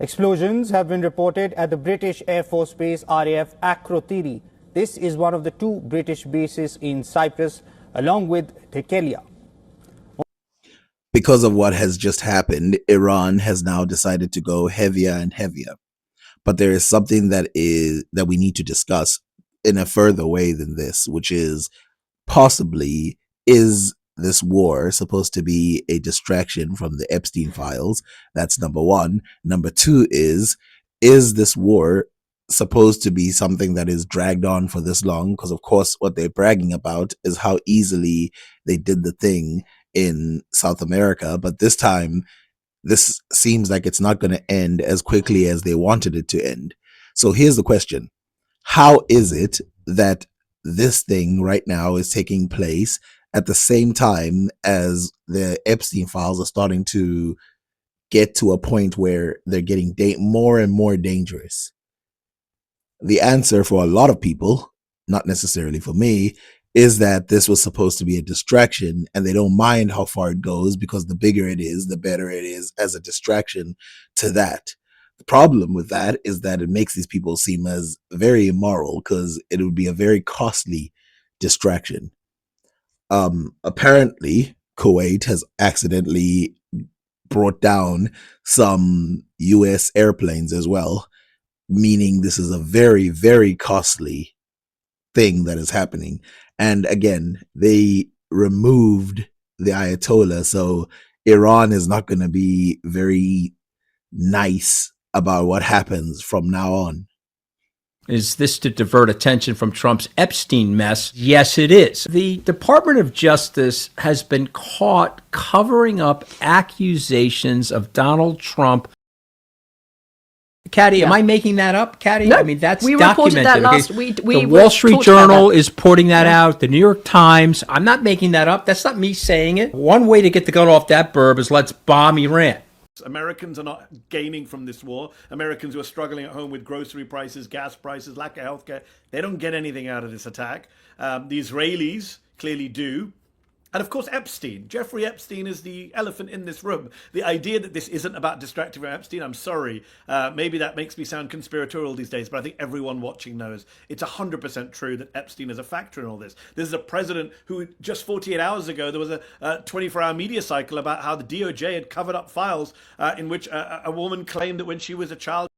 Explosions have been reported at the British Air Force Base RAF Akrotiri. This is one of the two British bases in Cyprus, along with Dhekelia. Because of what has just happened, Iran has now decided to go heavier and heavier. But there is something that we need to discuss in a further way than this, which is possibly, is this war supposed to be a distraction from the Epstein files? That's number one. Number two is this war supposed to be something that is dragged on for this long? Because of course what they're bragging about is how easily they did the thing in South America, but this time this seems like it's not going to end as quickly as they wanted it to end. So here's the question: how is it that this thing right now is taking place at the same time as the Epstein files are starting to get to a point where they're getting more and more dangerous? The answer for a lot of people, not necessarily for me, is that this was supposed to be a distraction, and they don't mind how far it goes because the bigger it is, the better it is as a distraction to that. The problem with that is that it makes these people seem as very immoral because it would be a very costly distraction. Apparently, Kuwait has accidentally brought down some US airplanes as well, meaning this is a very, very costly thing that is happening. And again, they removed the Ayatollah, so Iran is not going to be very nice about what happens from now on. Is this to divert attention from Trump's Epstein mess? Yes, it is. The Department of Justice has been caught covering up accusations of Donald Trump. Caddy, am I making that up, Caddy? No, I mean, that's we documented. reported that last. The Wall Street Journal is putting that out. The New York Times. I'm not making that up. That's not me saying it. One way to get the gun off that burb is let's bomb Iran. Americans are not gaining from this war. Americans who are struggling at home with grocery prices, gas prices, lack of healthcare, they don't get anything out of this attack. The Israelis clearly do. And of course, Epstein. Jeffrey Epstein is the elephant in this room. The idea that this isn't about distracting from Epstein, I'm sorry. Maybe that makes me sound conspiratorial these days, but I think everyone watching knows it's 100% true that Epstein is a factor in all this. This is a president who just 48 hours ago, there was a 24-hour media cycle about how the DOJ had covered up files in which a woman claimed that when she was a child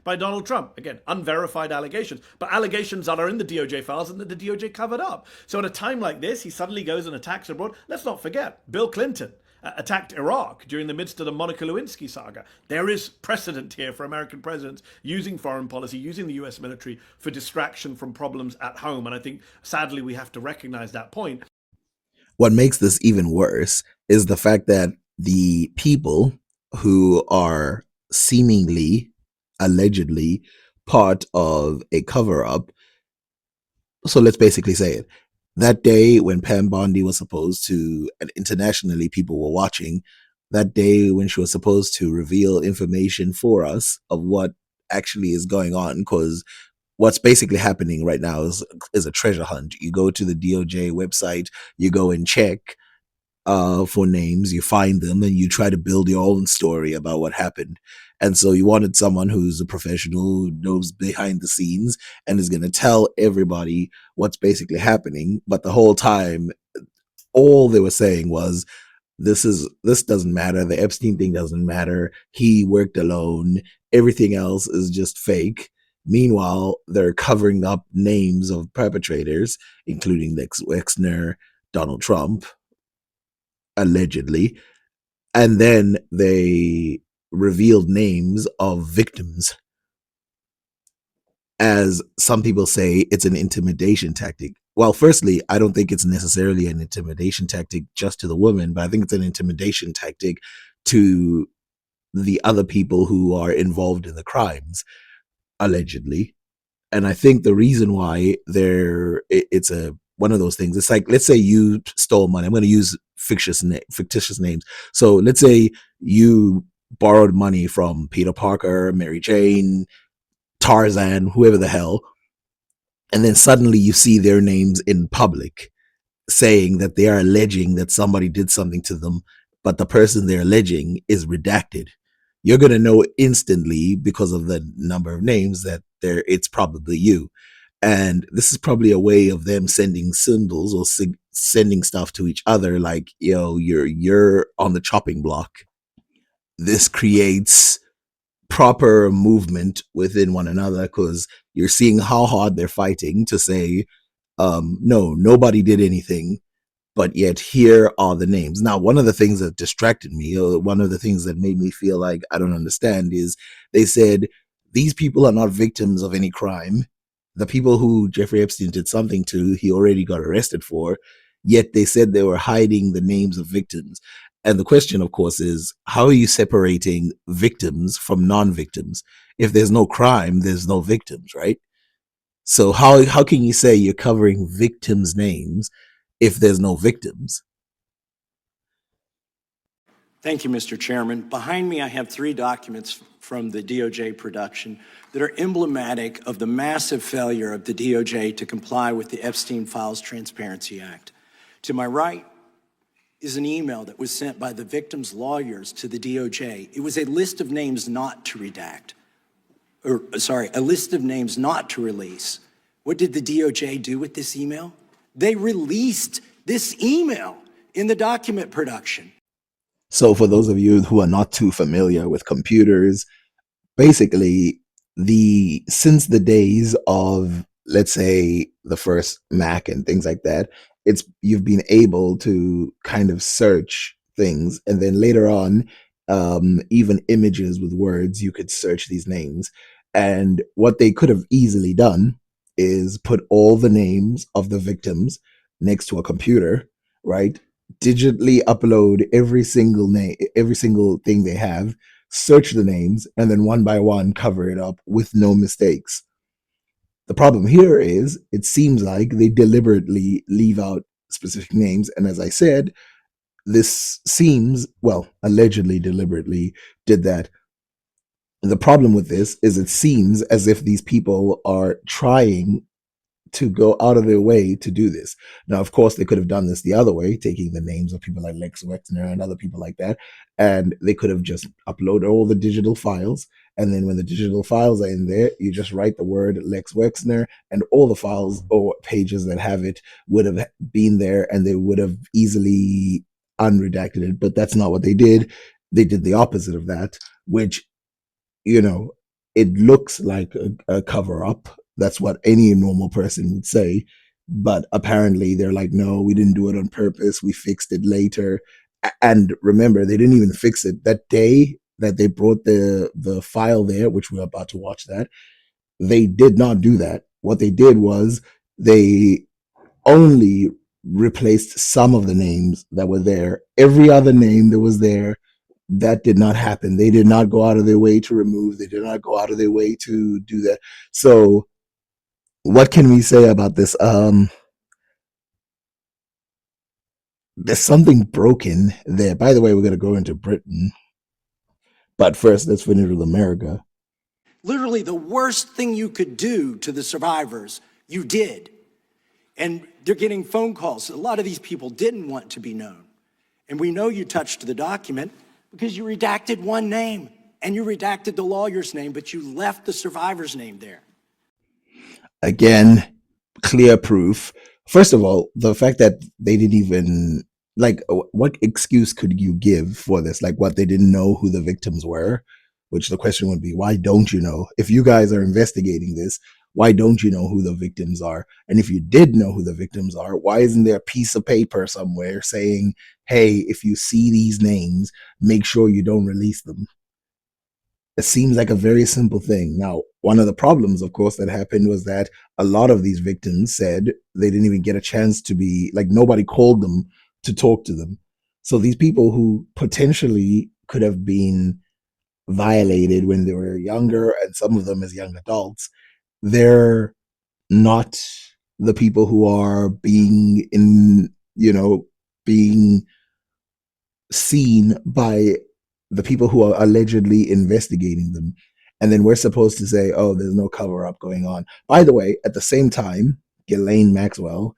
by Donald Trump. Again, unverified allegations, but allegations that are in the DOJ files and that the DOJ covered up. So at a time like this, he suddenly goes and attacks abroad. Let's not forget, Bill Clinton attacked Iraq during the midst of the Monica Lewinsky saga. There is precedent here for American presidents using foreign policy, using the US military for distraction from problems at home. And I think, sadly, we have to recognize that point. What makes this even worse is the fact that the people who are seemingly, allegedly part of a cover-up. So let's basically say it. That day when Pam Bondi was supposed to, and internationally people were watching, that day when she was supposed to reveal information for us of what actually is going on, because what's basically happening right now is a treasure hunt. You go to the DOJ website, you go and check for names, you find them, and you try to build your own story about what happened. And so you wanted someone who's a professional, who knows behind the scenes and is going to tell everybody what's basically happening. But the whole time, all they were saying was, this doesn't matter. The Epstein thing doesn't matter. He worked alone. Everything else is just fake. Meanwhile, they're covering up names of perpetrators, including Lex Wexner, Donald Trump, allegedly. And then they revealed names of victims. As some people say, it's an intimidation tactic. Well, firstly, I don't think it's necessarily an intimidation tactic just to the woman, but I think it's an intimidation tactic to the other people who are involved in the crimes, allegedly. And I think the reason why it's one of those things. It's like, let's say you stole money. I'm going to use fictitious names. So let's say you borrowed money from Peter Parker, Mary Jane, Tarzan, whoever the hell, and then suddenly you see their names in public saying that they are alleging that somebody did something to them, but the person they're alleging is redacted. you're going to know instantly because of the number of names that it's probably you. And this is probably a way of them sending symbols or sending stuff to each other, like, yo, you're on the chopping block. This creates proper movement within one another because you're seeing how hard they're fighting to say, no, nobody did anything, but yet here are the names. Now, one of the things that distracted me, or one of the things that made me feel like I don't understand, is they said these people are not victims of any crime. The people who Jeffrey Epstein did something to, he already got arrested for, yet they said they were hiding the names of victims. And the question, of course, is how are you separating victims from non-victims? If there's no crime, there's no victims, right? So how can you say you're covering victims' names if there's no victims? Thank you, Mr. Chairman. Behind me, I have 3 documents from the DOJ production that are emblematic of the massive failure of the DOJ to comply with the Epstein Files Transparency Act. To my right is an email that was sent by the victims' lawyers to the DOJ. It was a list of names not to redact, a list of names not to release. What did the DOJ do with this email? They released this email in the document production. So for those of you who are not too familiar with computers, basically since the days of, let's say, the first Mac and things like that, you've been able to kind of search things, and then later on, even images with words, you could search these names. And what they could have easily done is put all the names of the victims next to a computer, right? Digitally upload every single name, every single thing they have, search the names, and then one by one cover it up with no mistakes. The problem here is it seems like they deliberately leave out specific names. And as I said, this seems, well, allegedly deliberately did that. The problem with this is it seems as if these people are trying to go out of their way to do this. Now, of course, they could have done this the other way, taking the names of people like Lex Wexner and other people like that, and they could have just uploaded all the digital files. And then when the digital files are in there, you just write the word Lex Wexner, and all the files or pages that have it would have been there, and they would have easily unredacted it. But that's not what they did. They did the opposite of that, which, it looks like a cover up. That's what any normal person would say. But apparently they're like, no, we didn't do it on purpose. We fixed it later. And remember, they didn't even fix it that day that they brought the file there, which we're about to watch that. They did not do that. What they did was they only replaced some of the names that were there. Every other name that was there, that did not happen. They did not go out of their way to remove. They did not go out of their way to do that. So what can we say about this? There's something broken there. By the way, we're going to go into Britain. But first, let's finish with America. Literally the worst thing you could do to the survivors, you did. And they're getting phone calls. A lot of these people didn't want to be known. And we know you touched the document because you redacted one name and you redacted the lawyer's name, but you left the survivor's name there. Again, clear proof. First of all, the fact that they didn't even, what excuse could you give for this? Like, what, they didn't know who the victims were? Which the question would be, why don't you know? If you guys are investigating this, why don't you know who the victims are? And if you did know who the victims are, why isn't there a piece of paper somewhere saying, hey, if you see these names, make sure you don't release them? It seems like a very simple thing. Now, one of the problems, of course, that happened was that a lot of these victims said they didn't even get a chance to be, like, nobody called them to talk to them. So these people who potentially could have been violated when they were younger, and some of them as young adults, they're not the people who are being seen by the people who are allegedly investigating them. And then we're supposed to say, oh, there's no cover up going on. By the way, at the same time, Ghislaine Maxwell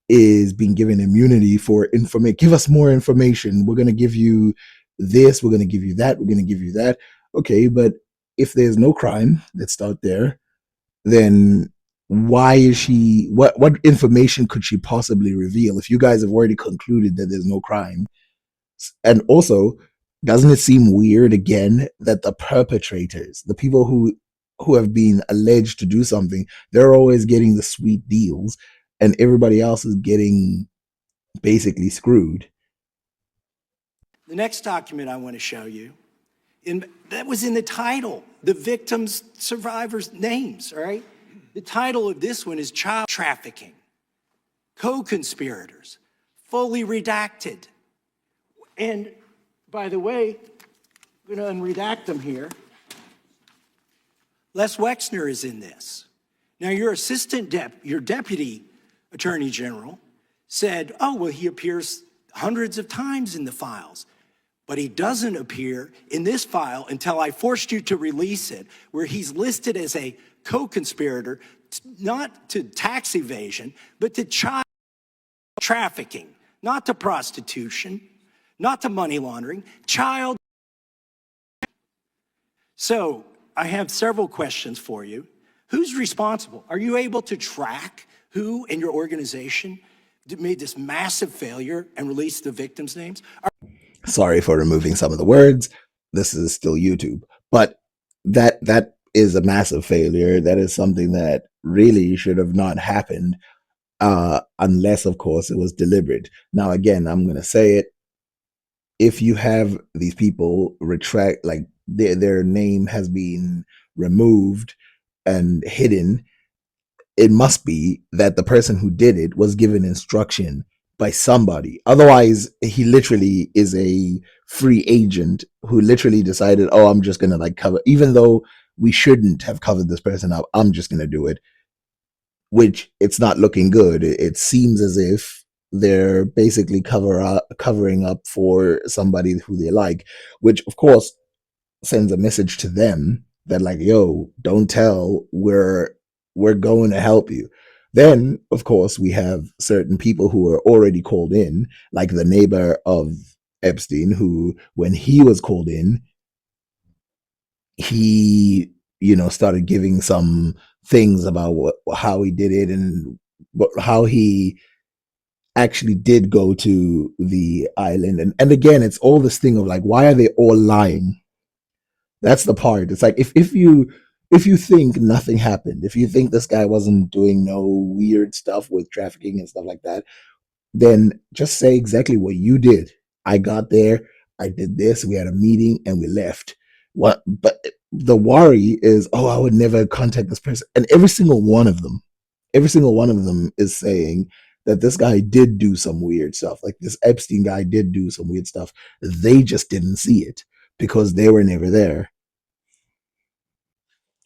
is being given immunity for information. Give us more information. We're going to give you this. We're going to give you that. We're going to give you that. Okay, but if there's no crime, let's start there, then why is she, what information could she possibly reveal if you guys have already concluded that there's no crime? And also, doesn't it seem weird again that the perpetrators, the people who have been alleged to do something, they're always getting the sweet deals and everybody else is getting basically screwed? The next document I want to show you, that was in the title, the victims' survivors' names, all right? The title of this one is Child Trafficking, Co-Conspirators, Fully Redacted. And by the way, I'm going to unredact them here. Les Wexner is in this. Now, your your deputy attorney general said, oh, well, he appears hundreds of times in the files, but he doesn't appear in this file until I forced you to release it, where he's listed as a co-conspirator, not to tax evasion, but to child trafficking, not to prostitution, not to money laundering, child. So I have several questions for you. Who's responsible? Are you able to track who in your organization made this massive failure and released the victims' names? Sorry for removing some of the words. This is still YouTube, but that is a massive failure. That is something that really should have not happened, unless, of course, it was deliberate. Now, again, I'm going to say it. If you have these people retract, like their name has been removed and hidden, it must be that the person who did it was given instruction by somebody. Otherwise, he literally is a free agent who literally decided, oh, I'm just gonna like cover, even though we shouldn't have covered this person up, I'm just gonna do it. Which, it's not looking good. It seems as if they're basically covering up for somebody who they like, which of course sends a message to them that, like, yo, don't tell, we're going to help you. Then, of course, we have certain people who are already called in, like the neighbor of Epstein, who, when he was called in, he, started giving some things about how he did it and how he actually did go to the island. And again, it's all this thing of like, why are they all lying? That's the part. It's like, if you think nothing happened, if you think this guy wasn't doing no weird stuff with trafficking and stuff like that, then just say exactly what you did. I got there, I did this, we had a meeting, and we left. What? But the worry is, oh, I would never contact this person. And every single one of them is saying that this guy did do some weird stuff. Like, this Epstein guy did do some weird stuff. They just didn't see it because they were never there,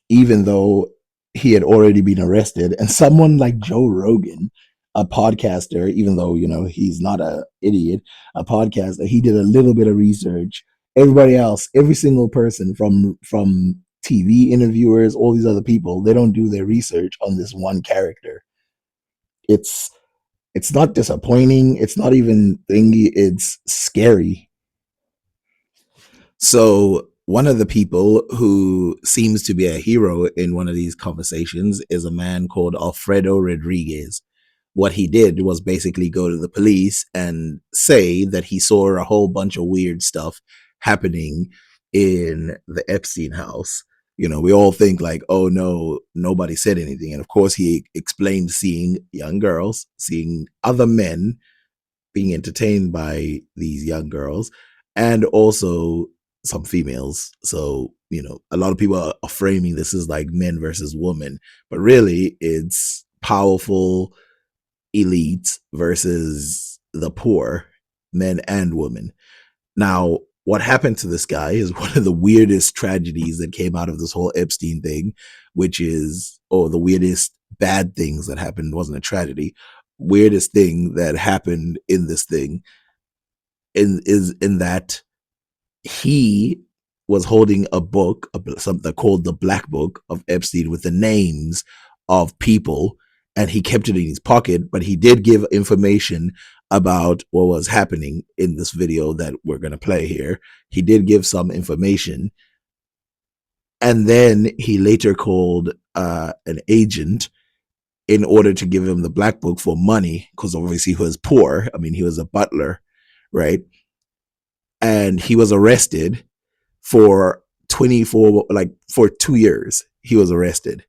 even though he had already been arrested. And someone like Joe Rogan, a podcaster, even though, he's not an idiot, a podcaster, he did a little bit of research. Everybody else, every single person from TV interviewers, all these other people, they don't do their research on this one character. It's not disappointing. It's not even thingy. It's scary. So one of the people who seems to be a hero in one of these conversations is a man called Alfredo Rodriguez. What he did was basically go to the police and say that he saw a whole bunch of weird stuff happening in the Epstein house. We all think like, oh no, nobody said anything. And of course, he explained seeing young girls, seeing other men being entertained by these young girls, and also some females. So, a lot of people are framing this as like men versus women, but really it's powerful elites versus the poor, men and women. Now, what happened to this guy is one of the weirdest tragedies that came out of this whole Epstein thing, which is, the weirdest bad things that happened. Wasn't a tragedy. Weirdest thing that happened in this thing is in that he was holding a book, something called the Black Book of Epstein, with the names of people, and he kept it in his pocket. But he did give information about what was happening in this video that we're going to play here. He did give some information, And then he later called an agent in order to give him the black book for money, because obviously he was poor. I mean, he was a butler, right? And he was arrested for 2 years. He was arrested.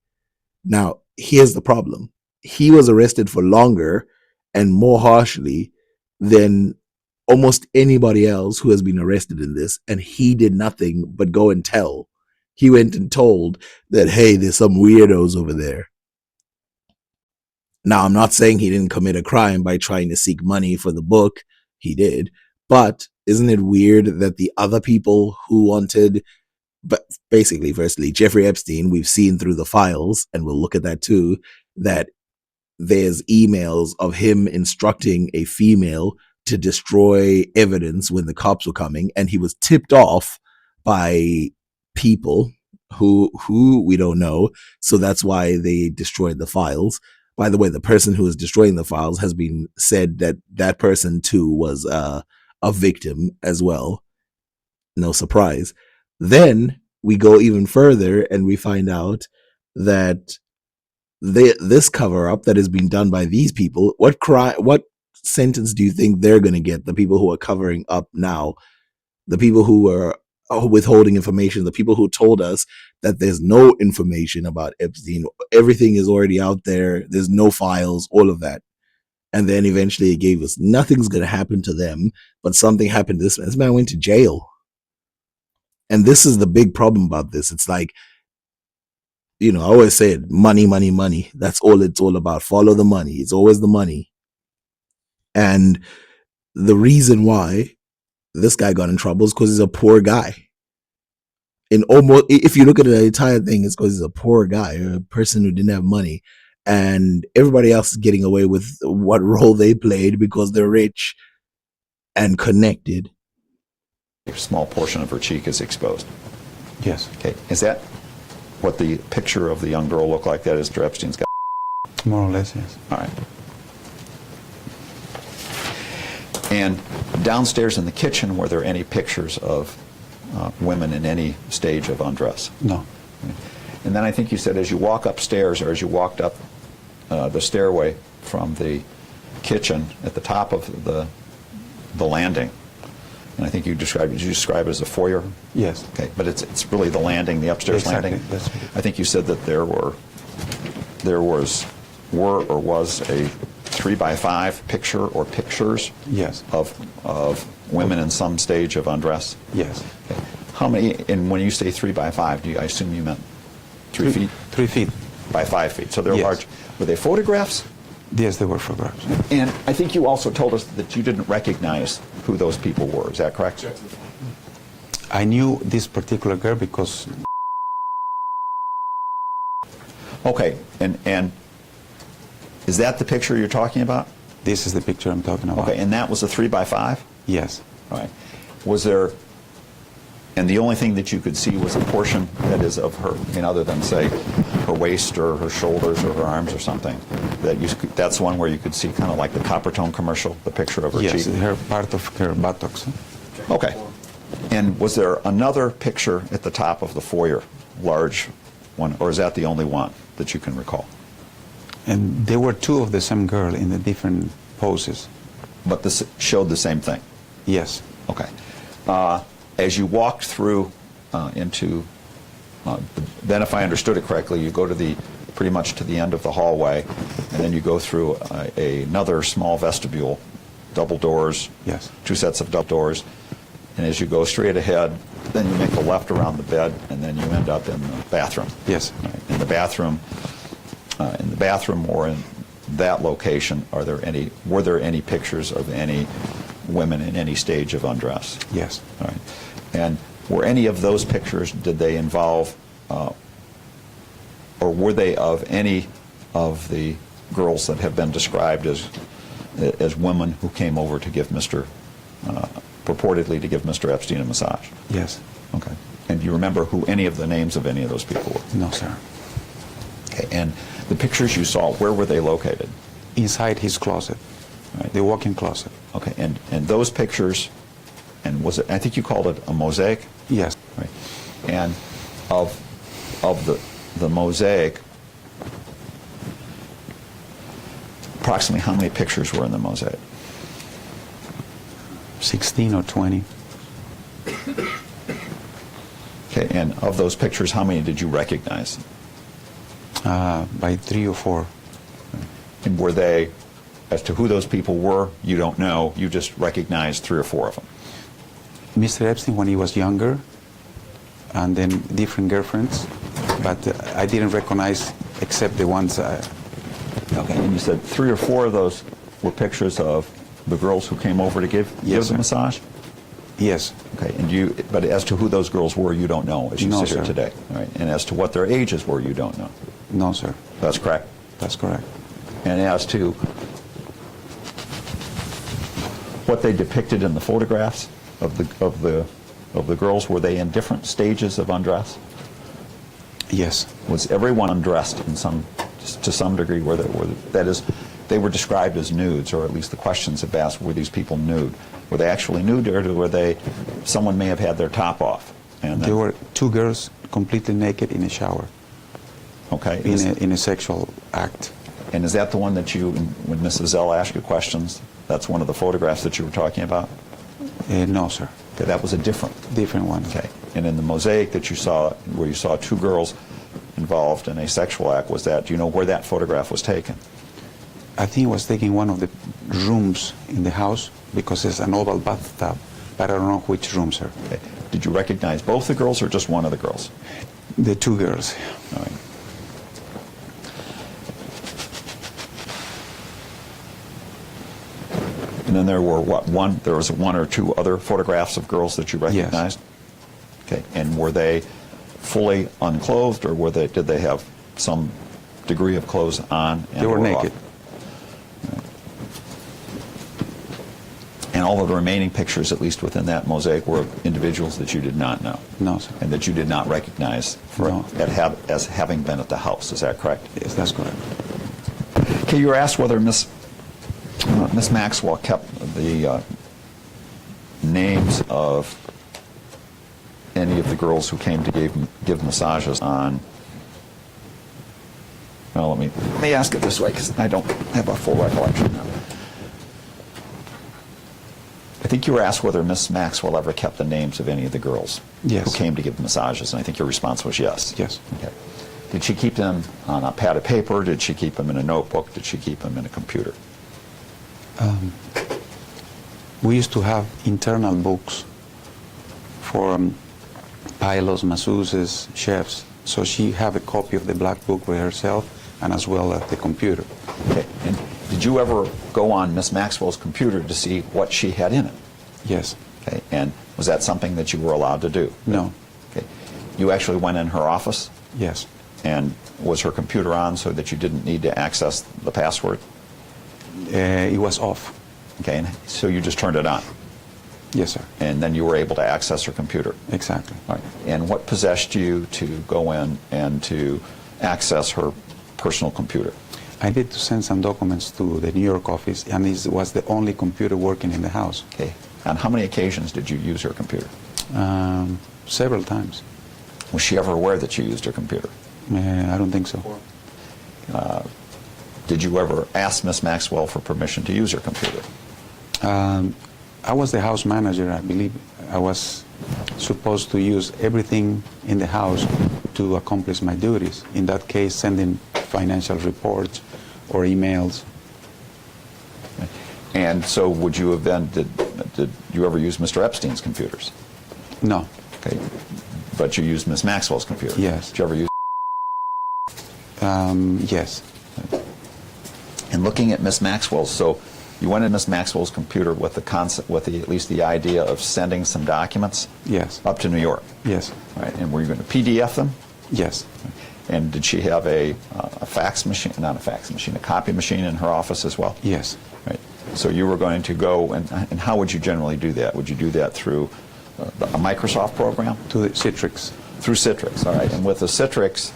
Now, here's the problem. He was arrested for longer and more harshly than almost anybody else who has been arrested in this. And he did nothing but go and tell. He went and told that, hey, there's some weirdos over there. Now, I'm not saying he didn't commit a crime by trying to seek money for the book. He did. But isn't it weird that the other people who wanted, but basically, firstly, Jeffrey Epstein, we've seen through the files, and we'll look at that too, that there's emails of him instructing a female to destroy evidence when the cops were coming, and he was tipped off by people who we don't know, so that's why they destroyed the files. By the way, the person who is destroying the files has been said that that person too was a victim as well. No surprise. Then we go even further and we find out that this cover up that is being done by these people, what sentence do you think they're going to get? The people who are covering up now, the people who are withholding information, the people who told us that there's no information about Epstein, everything is already out there, there's no files, all of that. And then eventually it gave us nothing's going to happen to them, but something happened to this man. This man went to jail. And this is the big problem about this. It's like, I always said money, money, money. That's all it's all about. Follow the money. It's always the money. And the reason why this guy got in trouble is because he's a poor guy. If you look at the entire thing, it's because he's a poor guy, a person who didn't have money. And everybody else is getting away with what role they played because they're rich and connected. A small portion of her cheek is exposed. Yes. Okay. Is that what the picture of the young girl looked like? That is Mr. Epstein's got? More or less, yes. All right. And downstairs in the kitchen, were there any pictures of women in any stage of undress? No. And then I think you said as you walk upstairs, or as you walked up the stairway from the kitchen at the top of the landing, and I think did you describe it as a foyer? Yes. Okay, but it's really the landing, the upstairs Exactly. landing? That's right. I think you said that there was a 3x5 picture or pictures Yes. of women in some stage of undress? Yes. Okay. How many, and when you say 3x5, I assume you meant 3 feet 3 feet. by 5 feet? So they're Yes. large. Were they photographs? Yes, they were photographs. And I think you also told us that you didn't recognize who those people were. Is that correct? I knew this particular girl because Okay, and is that the picture you're talking about? this is the picture I'm talking about. Okay, and that was a 3x5? Yes. All right. Was there, and the only thing that you could see was a portion that is of her, other than, say, her waist or her shoulders or her arms or something, that's one where you could see kind of like the Coppertone commercial, the picture of her Yes, cheek? her part of her buttocks. Okay. And was there another picture at the top of the foyer, large one, or is that the only one that you can recall? And there were two of the same girl in the different poses. But this showed the same thing? Yes. Okay. As you walked through then if I understood it correctly, you go to pretty much to the end of the hallway, and then you go through another small vestibule, double doors, Yes. 2 sets of double doors, and as you go straight ahead, then you make a left around the bed, and then you end up in the bathroom. Yes. Right. In the bathroom or in that location, were there any pictures of any women in any stage of undress? Yes. All right. And were any of those pictures, did they involve, or were they of any of the girls that have been described as women who came over to give purportedly to give Mr. Epstein a massage? Yes. Okay. And do you remember who any of the names of any of those people were? No, sir. Okay. And the pictures you saw, where were they located? Inside his closet. Right. The walk-in closet. Okay. And those pictures, and was it, I think you called it a mosaic? Yes. Right. And of of the mosaic, approximately how many pictures were in the mosaic? 16 or 20. Okay, and of those pictures, how many did you recognize? By 3 or 4. And were they, as to who those people were, you don't know, you just recognized 3 or 4 of them? Mr. Epstein when he was younger, and then different girlfriends, but I didn't recognize except the ones. Okay, and you said 3 or 4 of those were pictures of the girls who came over to give Yes, the sir. massage? Yes, Okay, but as to who those girls were, you don't know as you No, sit here sir. today. All right, and as to what their ages were, you don't know. no, sir. That's correct. That's correct. And as to what they depicted in the photographs of the girls, were they in different stages of undress? Yes, Was everyone undressed to some degree? That is, they were described as nudes, or at least the questions have asked, were these people nude? Were they actually nude, or were they? Someone may have had their top off. And there were 2 girls completely naked in a shower, okay. in a sexual act. And is that the one that you, when Mrs. Zell asked you questions, that's one of the photographs that you were talking about? No, sir. Okay, that was a different. Different one. Okay. And in the mosaic that you saw, where you saw 2 girls involved in a sexual act, was that, do you know where that photograph was taken? I think it was taking one of the rooms in the house because it's an oval bathtub, but I don't know which room, sir. Okay. Did you recognize both the girls or just one of the girls? The 2 girls. All right. And then there were there was 1 or 2 other photographs of girls that you recognized? Okay. And were they fully unclothed, or did they have some degree of clothes on? They were or naked. off? And all of the remaining pictures, at least within that mosaic, were of individuals that you did not know? No, sir. And that you did not recognize No. as having been at the house. Is that correct? Yes, that's correct. Okay, you were asked whether Miss Maxwell kept the names of any of the girls who came to give massages on. Well, let me ask it this way, because I don't have a full recollection now. I think you were asked whether Miss Maxwell ever kept the names of any of the girls Yes. who came to give massages, and I think your response was yes. Yes. Okay. Did she keep them on a pad of paper? Did she keep them in a notebook? Did she keep them in a computer? We used to have internal books for pilots, masseuses, chefs. So she had a copy of the black book by herself, and as well as the computer. Okay. And did you ever go on Miss Maxwell's computer to see what she had in it? Yes. Okay. And was that something that you were allowed to do? No. Okay. You actually went in her office, Yes. and was her computer on so that you didn't need to access the password? It was off. Okay. And so you just turned it on, Yes, sir. and then you were able to access her computer. Exactly. All right. And what possessed you to go in and to access her personal computer? I did to send some documents to the New York office, and it was the only computer working in the house. Okay. On how many occasions did you use her computer? Several times. Was she ever aware that you used her computer? I don't think so. Did you ever ask Miss Maxwell for permission to use her computer? I was the house manager, I believe. I was supposed to use everything in the house to accomplish my duties. In that case, sending financial reports or emails. And so would you have then, did you ever use Mr. Epstein's computers? No. Okay. But you used Miss Maxwell's computer? Yes. Did you ever use? Yes. And looking at Miss Maxwell's, so you went in Miss Maxwell's computer with the concept, with at least the idea of sending some documents Yes. up to New York. Yes. All right. And were you going to PDF them? Yes. And did she have a fax machine, not a fax machine, a copy machine in her office as well? Yes. Right. So you were going to go, and how would you generally do that? Would you do that through a Microsoft program? To the Citrix. Through Citrix, all right. And with the Citrix,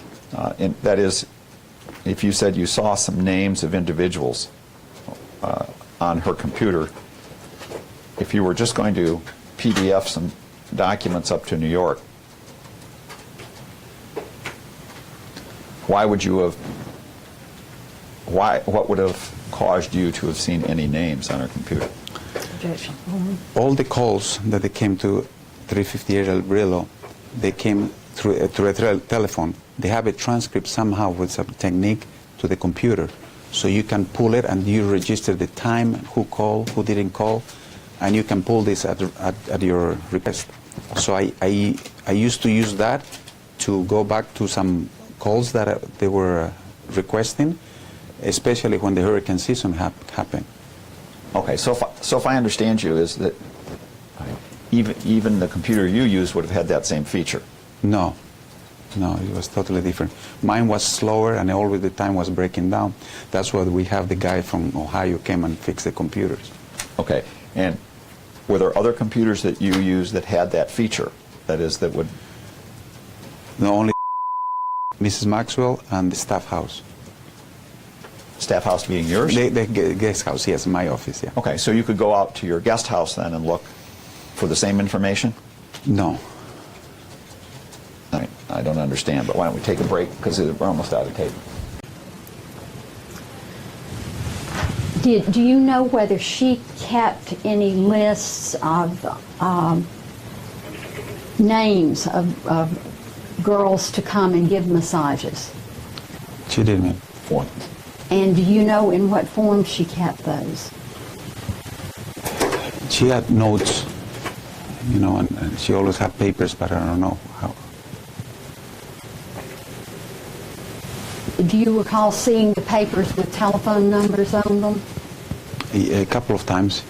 that is, if you said you saw some names of individuals on her computer, if you were just going to PDF some documents up to New York, Why would you have? What would have caused you to have seen any names on her computer? All the calls that they came to 358 El Brillo, they came through a telephone. They have a transcript somehow with some technique to the computer. So you can pull it and you register the time, who called, who didn't call, and you can pull this at your request. So I used to use that to go back to some calls that they were requesting, especially when the hurricane season happened. Okay, so if I understand you, is that even the computer you used would have had that same feature? No, it was totally different. Mine was slower and always the time was breaking down. That's why we have the guy from Ohio came and fixed the computers. Okay, and were there other computers that you used that had that feature? That is, that would... No, only Mrs. Maxwell and the staff house. Staff house being yours? The guest house, yes, my office, yeah. Okay, so you could go out to your guest house then and look for the same information? No. I don't understand, but why don't we take a break, because we're almost out of tape. Do you know whether she kept any lists of names of girls to come and give massages? She did, ma'am. One. And do you know in what form she kept those? She had notes, you know, and she always had papers, but I don't know how. Do you recall seeing the papers with telephone numbers on them? A couple of times.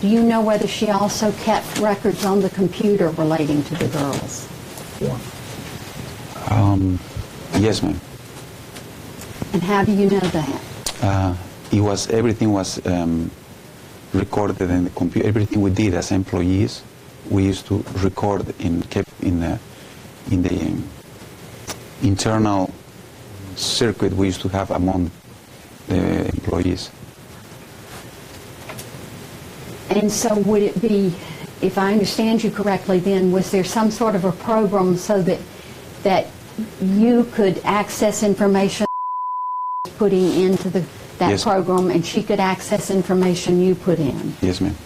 Do you know whether she also kept records on the computer relating to the girls? One. Yes, ma'am. And how do you know that? Everything was recorded in the computer. Everything we did as employees, we used to record kept in the internal circuit we used to have among the employees. And so would it be, if I understand you correctly, then was there some sort of a program so that you could access information putting into that Yes. program, and she could access information you put in? Yes, ma'am.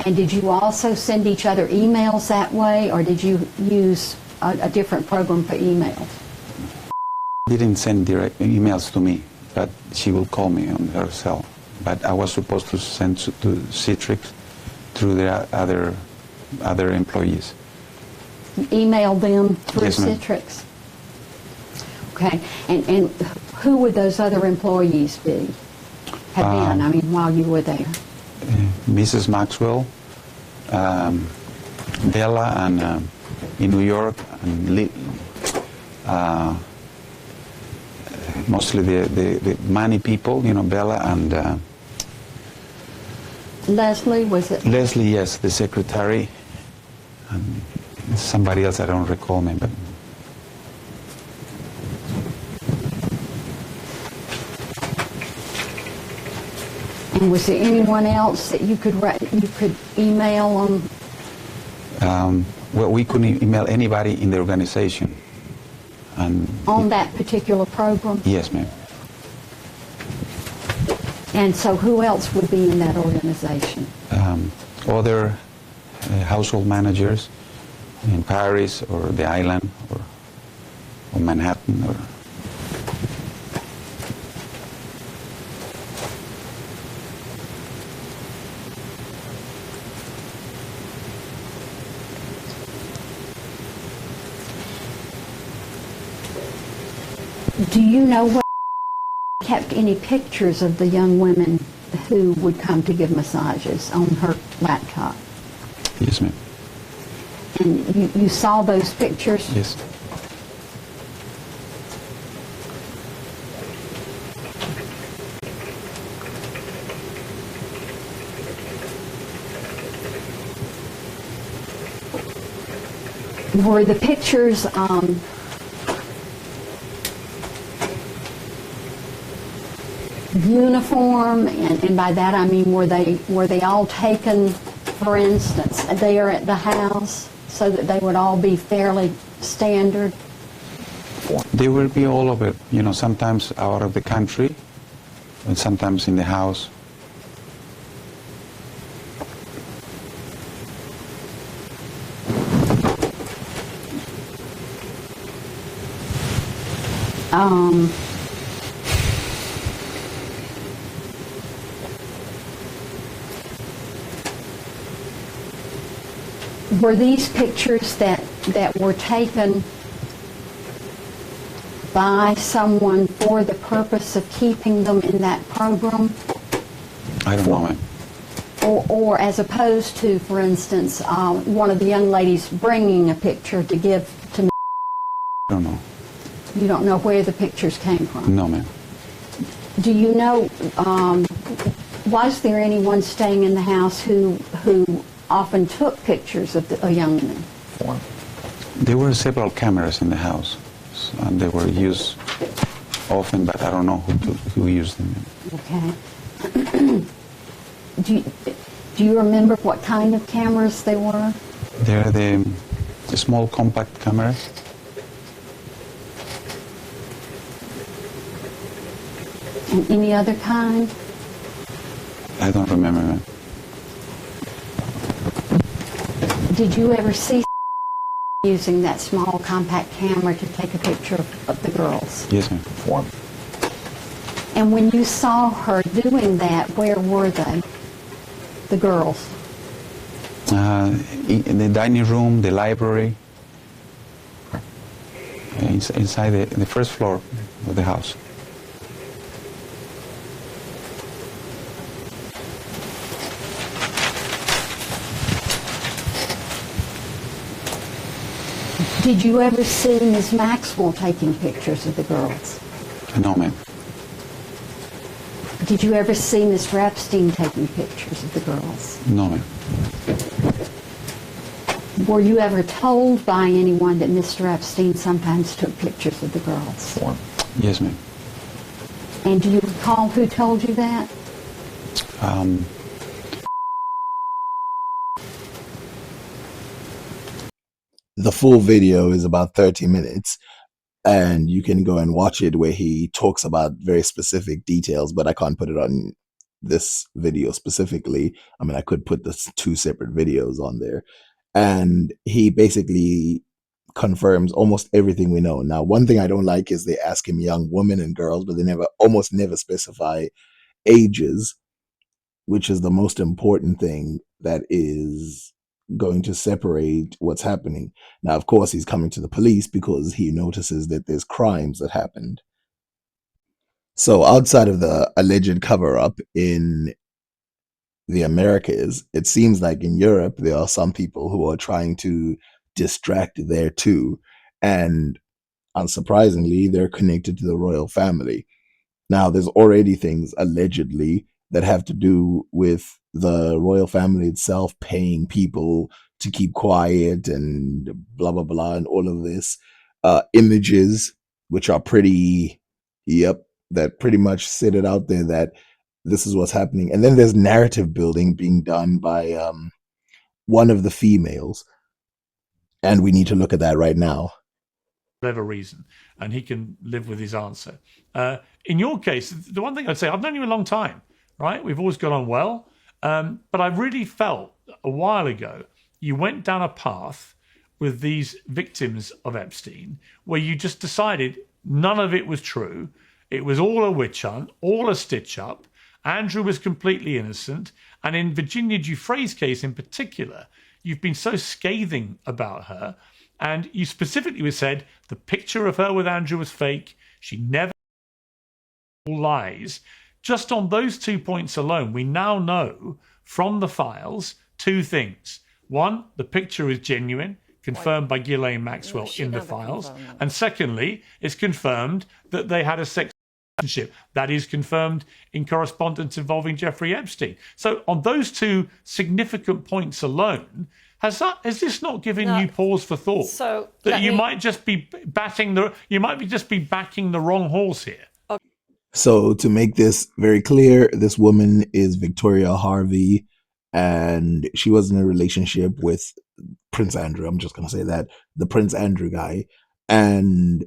And did you also send each other emails that way, or did you use a different program for emails? Didn't send direct emails to me, but she will call me on her cell. But I was supposed to send to Citrix through the other employees. Email them through Yes, ma'am. Citrix? Okay. And who would those other employees be? Have been, I mean, while you were there? Mrs. Maxwell, Bella, and in New York, and mostly the money people, you know, Bella and Leslie, was it? Leslie, yes, the secretary, and somebody else I don't recall name, but And was there anyone else that you could email them well, we couldn't email anybody in the organization. And on that particular program? yes, ma'am. And so who else would be in that organization? Other household managers in Paris or the island or Manhattan or. Do you know whether she kept any pictures of the young women who would come to give massages on her laptop? Yes, ma'am. And you saw those pictures? Yes. Were the pictures uniform, and by that I mean were they all taken, for instance, there at the house, so that they would all be fairly standard? They will be all over, sometimes out of the country, and sometimes in the house. Were these pictures that were taken by someone for the purpose of keeping them in that program? I don't know, ma'am. Or as opposed to, for instance, one of the young ladies bringing a picture to give to me? I don't know. You don't know where the pictures came from? No, ma'am. Do you know, was there anyone staying in the house who often took pictures of a young man? There were several cameras in the house, and they were used often, but I don't know who used them. Okay. Do you remember what kind of cameras they were? They're the small compact cameras. And any other kind? I don't remember, ma'am. Did you ever see using that small compact camera to take a picture of the girls? Yes, ma'am. And when you saw her doing that, where were they, the girls? In the dining room, the library, inside the first floor of the house. Did you ever see Ms. Maxwell taking pictures of the girls? No, ma'am. Did you ever see Ms. Repstein taking pictures of the girls? No, ma'am. Were you ever told by anyone that Mr. Epstein sometimes took pictures of the girls? Yes, ma'am. And do you recall who told you that? The full video is about 30 minutes, and you can go and watch it where he talks about very specific details, but I can't put it on this video specifically. I mean, I could put the two separate videos on there, and he basically confirms almost everything we know. Now, one thing I don't like is they ask him young women and girls, but they almost never specify ages, which is the most important thing that is going to separate what's happening. Now, of course, he's coming to the police because he notices that there's crimes that happened. So outside of the alleged cover-up in the Americas, it seems like in Europe, there are some people who are trying to distract there too. And unsurprisingly, they're connected to the royal family. Now, there's already things allegedly that have to do with the royal family itself paying people to keep quiet and blah, blah, blah, and all of this. Images, which are that pretty much set it out there that this is what's happening. And then there's narrative building being done by one of the females. And we need to look at that right now. Whatever reason, and he can live with his answer. In your case, the one thing I'd say, I've known you a long time, right? We've always got on well, but I really felt a while ago you went down a path with these victims of Epstein where you just decided none of it was true. It was all a witch hunt, all a stitch up. Andrew was completely innocent. And in Virginia Giuffre's case in particular, you've been so scathing about her. And you specifically said the picture of her with Andrew was fake. She never lies. Just on those 2 points alone, we now know from the files two things. One, the picture is genuine, confirmed by Ghislaine Maxwell in the files. And secondly, it's confirmed that they had a sex relationship. That is confirmed in correspondence involving Jeffrey Epstein. So on those two significant points alone, has this not given you pause for thought? So that you might just be backing the wrong horse here. So to make this very clear, this woman is Victoria Harvey, and she was in a relationship with Prince Andrew. I'm just going to say that, the Prince Andrew guy. And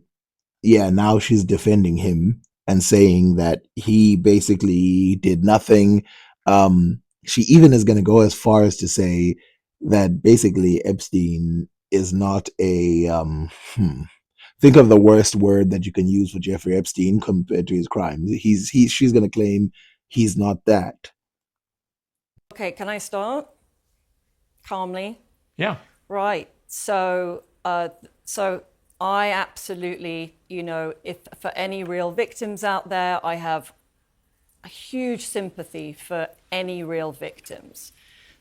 yeah, now she's defending him and saying that he basically did nothing. She even is going to go as far as to say that basically Epstein is not a think of the worst word that you can use for Jeffrey Epstein compared to his crimes. She's going to claim he's not that. Okay, can I start calmly? Yeah. Right. So I absolutely, if for any real victims out there, I have a huge sympathy for any real victims.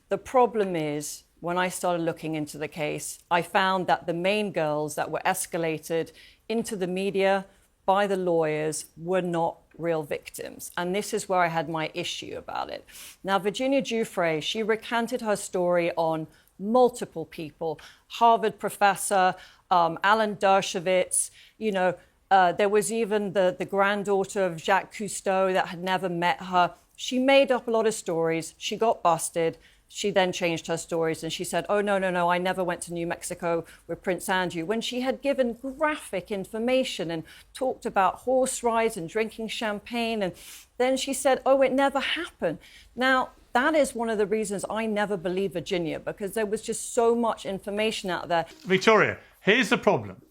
The problem is, when I started looking into the case, I found that the main girls that were escalated into the media by the lawyers were not real victims. And this is where I had my issue about it. Now, Virginia Giuffre, she recanted her story on multiple people, Harvard professor, Alan Dershowitz, there was even the granddaughter of Jacques Cousteau that had never met her. She made up a lot of stories. She got busted. She then changed her stories and she said, oh, no, I never went to New Mexico with Prince Andrew, when she had given graphic information and talked about horse rides and drinking champagne. And then she said, oh, it never happened. Now, that is one of the reasons I never believed Virginia, because there was just so much information out there. Victoria, here's the problem.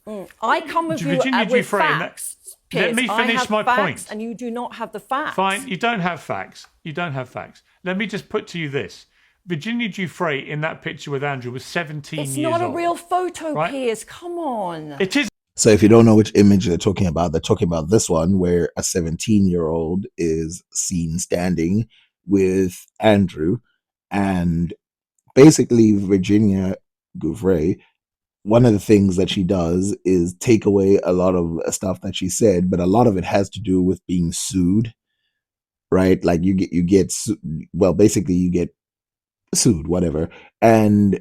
I come with Virginia you with Giuffre, facts. let me I finish have my facts, point. and you do not have the facts. Fine, you don't have facts. You don't have facts. Let me just put to you this. Virginia Giuffre in that picture with Andrew was 17 years old. It's not a real photo, right? Piers. Come on. It is. So if you don't know which image they're talking about this one where a 17-year-old is seen standing with Andrew, and basically Virginia Giuffre, one of the things that she does is take away a lot of stuff that she said, but a lot of it has to do with being sued, right? Like you get basically you get sued, whatever. And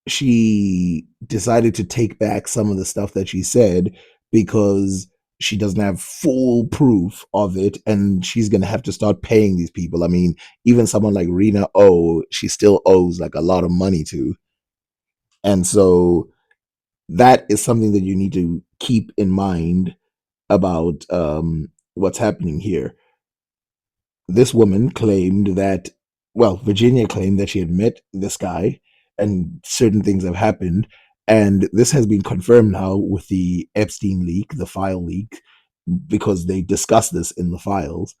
she decided to take back some of the stuff that she said because she doesn't have full proof of it, and she's going to have to start paying these people. I mean, even someone like Rena O, she still owes like a lot of money to. And so that is something that you need to keep in mind about what's happening here. This woman claimed that, Virginia claimed that she had met this guy and certain things have happened. And this has been confirmed now with the Epstein leak, the file leak, because they discussed this in the files,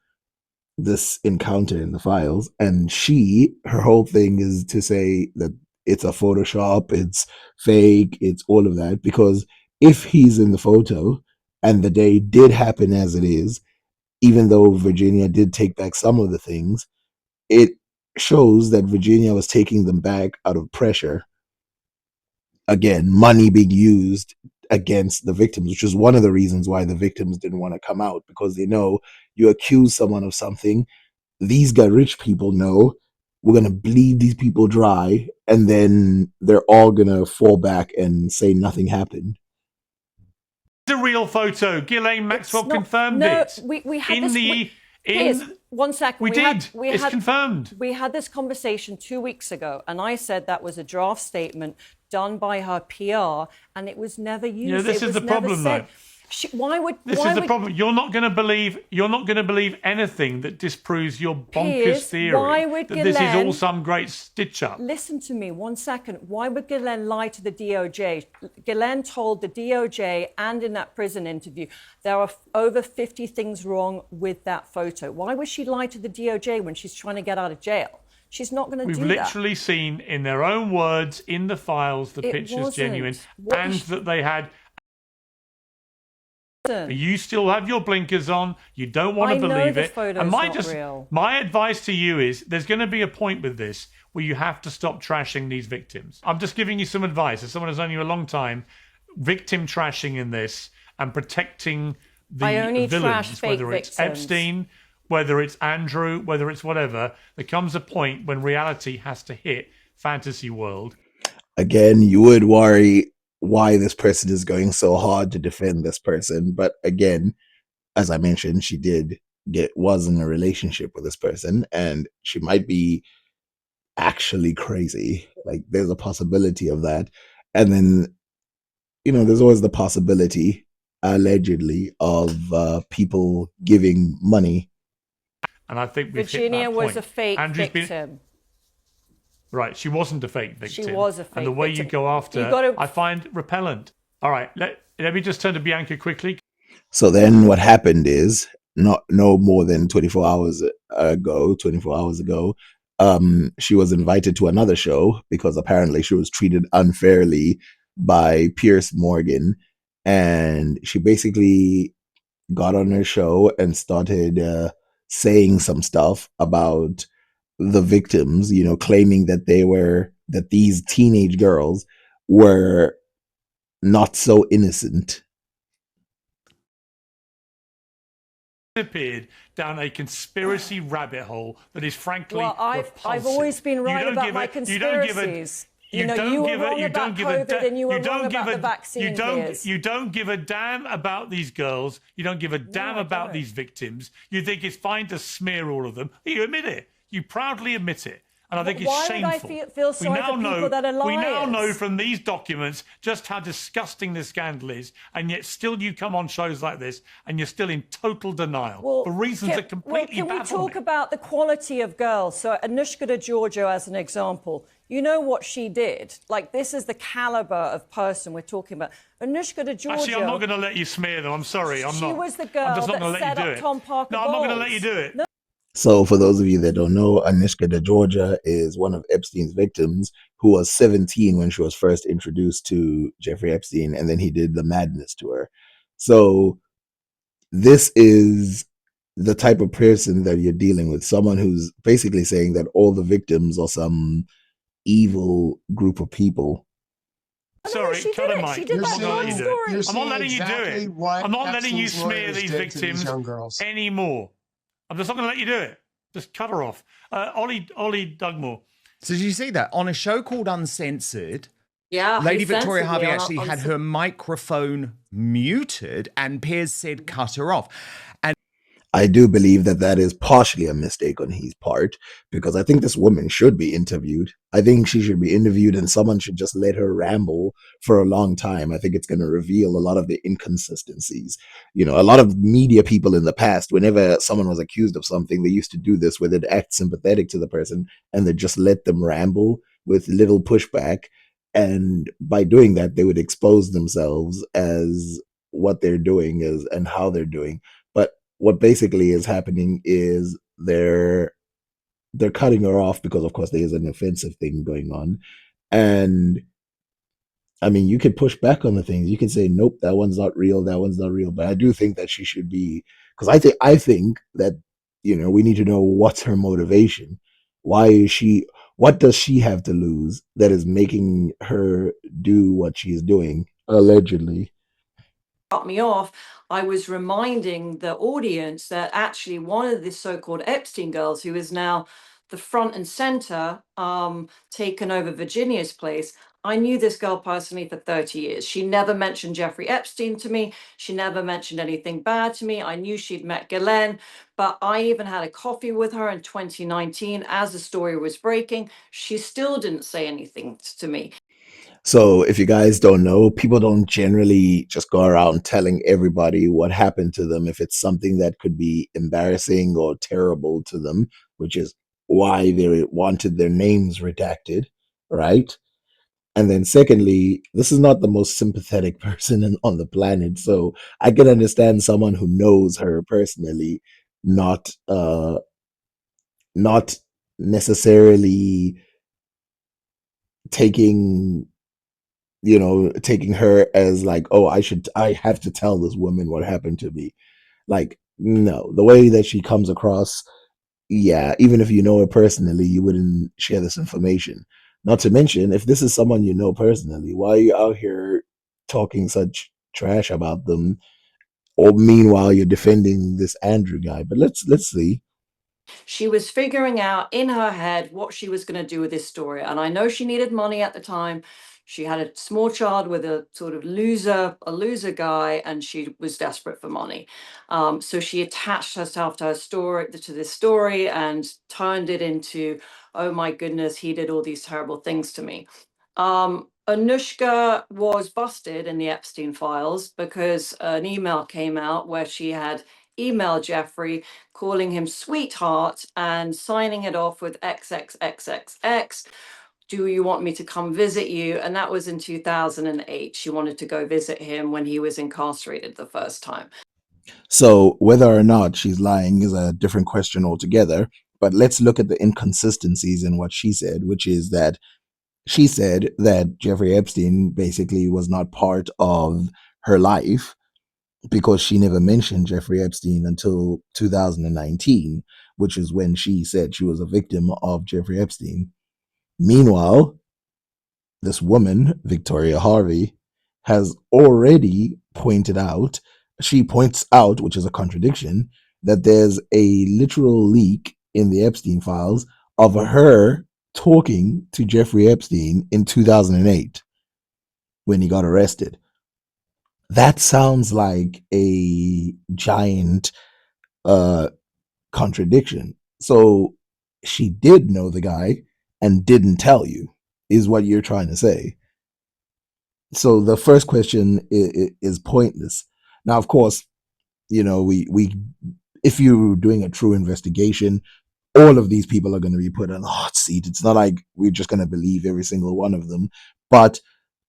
this encounter in the files. And her whole thing is to say that it's a Photoshop, it's fake, it's all of that. Because if he's in the photo and the day did happen as it is, even though Virginia did take back some of the things, it shows that Virginia was taking them back out of pressure. Again, money being used against the victims, which is one of the reasons why the victims didn't want to come out, because they know you accuse someone of something, these rich people know we're going to bleed these people dry, and then they're all going to fall back and say nothing happened. The real photo. Ghislaine Maxwell confirmed it. We had one second. We did. It's confirmed. We had this conversation 2 weeks ago, and I said that was a draft statement done by her PR, and it was never used. This is the problem, though. This is the problem. You're not going to believe anything that disproves your bonkers theory that this is all some great stitch up. Listen to me 1 second. Why would Ghislaine lie to the DOJ? Ghislaine told the DOJ and in that prison interview there are over 50 things wrong with that photo. Why would she lie to the DOJ when she's trying to get out of jail? She's not going to do that. We've literally seen in their own words in the files the picture's genuine and that they had. You still have your blinkers on. You don't want to believe it. And my advice to you is there's going to be a point with this where you have to stop trashing these victims. I'm just giving you some advice. As someone who's known you a long time, victim trashing in this and protecting the villains, whether it's Epstein, whether it's Andrew, whether it's whatever, there comes a point when reality has to hit fantasy world. Again, you would worry why this person is going so hard to defend this person. But again, as I mentioned, she was in a relationship with this person, and she might be actually crazy. Like, there's a possibility of that. And then, there's always the possibility, allegedly, of people giving money. And I think we've Virginia hit that was point. a fake Andrew's victim. Right, she wasn't a fake victim. She was a fake And the way victim. you go after You gotta- I find repellent. All right, let me just turn to Bianca quickly. So then what happened is, no more than 24 hours ago, she was invited to another show because apparently she was treated unfairly by Piers Morgan. And she basically got on her show and started saying some stuff about the victims, claiming that that these teenage girls were not so innocent. Disappeared down a conspiracy rabbit hole that is frankly Well, I've repulsive. always been right You don't about give my a- you don't give a- conspiracies. You You know, don't you were give a- wrong you about don't give a COVID da- and you were you don't wrong give about a- the vaccine you don't fears. you don't give a damn about these girls. You don't give a damn I about don't. these victims. You think it's fine to smear all of them. You admit it. You proudly admit it. And I think it's Why would I shameful. feel sorry for people that are We now know liars? from these documents just how disgusting this scandal is, and yet still you come on shows like this and you're still in total denial for reasons that completely can we baffle talk me. about the quality of girls? So Anushka DeGiorgio, as an example, you know what she did. Like, this is the caliber of person we're talking about. Anushka DeGiorgio. Actually, I'm not going to let you smear them. I'm sorry. I'm She not. was the girl I'm just not that going to let set you do up it. Tom Parker No, I'm not going to let Bowles. you do it. So, for those of you that don't know, Anushka DeGiorgia is one of Epstein's victims who was 17 when she was first introduced to Jeffrey Epstein, and then he did the madness to her. So, this is the type of person that you're dealing with, someone who's basically saying that all the victims are some evil group of people. Sorry, she cut did it, it. Mike. She did that I'm not letting you do story. it. You're I'm not letting you do exactly it. what I'm not letting you Epstein's smear lawyers these did to these victims young girls. anymore. I'm just not going to let you do it. Just cut her off. Ollie Dugmore. So did you see that on a show called Uncensored? Yeah, Lady he Victoria censored Harvey me actually on had her microphone muted, and Piers said, "Cut her off." And I do believe that that is partially a mistake on his part, because I think this woman should be interviewed. I think she should be interviewed and someone should just let her ramble for a long time. I think it's going to reveal a lot of the inconsistencies. A lot of media people in the past, whenever someone was accused of something, they used to do this where they'd act sympathetic to the person and they'd just let them ramble with little pushback. And by doing that, they would expose themselves as what they're doing is and how they're doing. But what basically is happening is they're cutting her off because of course there is an offensive thing going on. And I mean, you could push back on the things. You can say, nope, that one's not real, that one's not real. But I do think that she should be, because I think that we need to know what's her motivation. Why is she, what does she have to lose that is making her do what she's doing, allegedly? Cut me off, I was reminding the audience that actually one of the so-called Epstein girls, who is now the front and center, taken over Virginia's place. I knew this girl personally for 30 years. She never mentioned Jeffrey Epstein to me. She never mentioned anything bad to me. I knew she'd met Ghislaine, but I even had a coffee with her in 2019 as the story was breaking. She still didn't say anything to me. So, if you guys don't know, people don't generally just go around telling everybody what happened to them if it's something that could be embarrassing or terrible to them, which is why they wanted their names redacted, right? And then, secondly, this is not the most sympathetic person on the planet. So, I can understand someone who knows her personally not necessarily taking her as like, oh, I have to tell this woman what happened to me. Like, no, the way that she comes across, yeah, even if you know her personally, you wouldn't share this information. Not to mention, if this is someone you know personally, why are you out here talking such trash about them? Or meanwhile, you're defending this Andrew guy. But let's see. She was figuring out in her head what she was going to do with this story. And I know she needed money at the time. She had a small child with a sort of loser guy, and she was desperate for money. So she attached herself to this story, and turned it into, oh my goodness, he did all these terrible things to me. Anushka was busted in the Epstein files because an email came out where she had emailed Jeffrey calling him sweetheart and signing it off with XXXXX. Do you want me to come visit you? And that was in 2008. She wanted to go visit him when he was incarcerated the first time. So whether or not she's lying is a different question altogether. But let's look at the inconsistencies in what she said, which is that she said that Jeffrey Epstein basically was not part of her life because she never mentioned Jeffrey Epstein until 2019, which is when she said she was a victim of Jeffrey Epstein. Meanwhile, this woman, Victoria Harvey, has already pointed out, she points out, which is a contradiction, that there's a literal leak in the Epstein files of her talking to Jeffrey Epstein in 2008 when he got arrested. That sounds like a giant contradiction. So she did know the guy and didn't tell you, is what you're trying to say. So the first question is pointless. Now, of course, you know, we if you're doing a true investigation, all of these people are going to be put on the hot seat. It's not like we're just going to believe every single one of them. But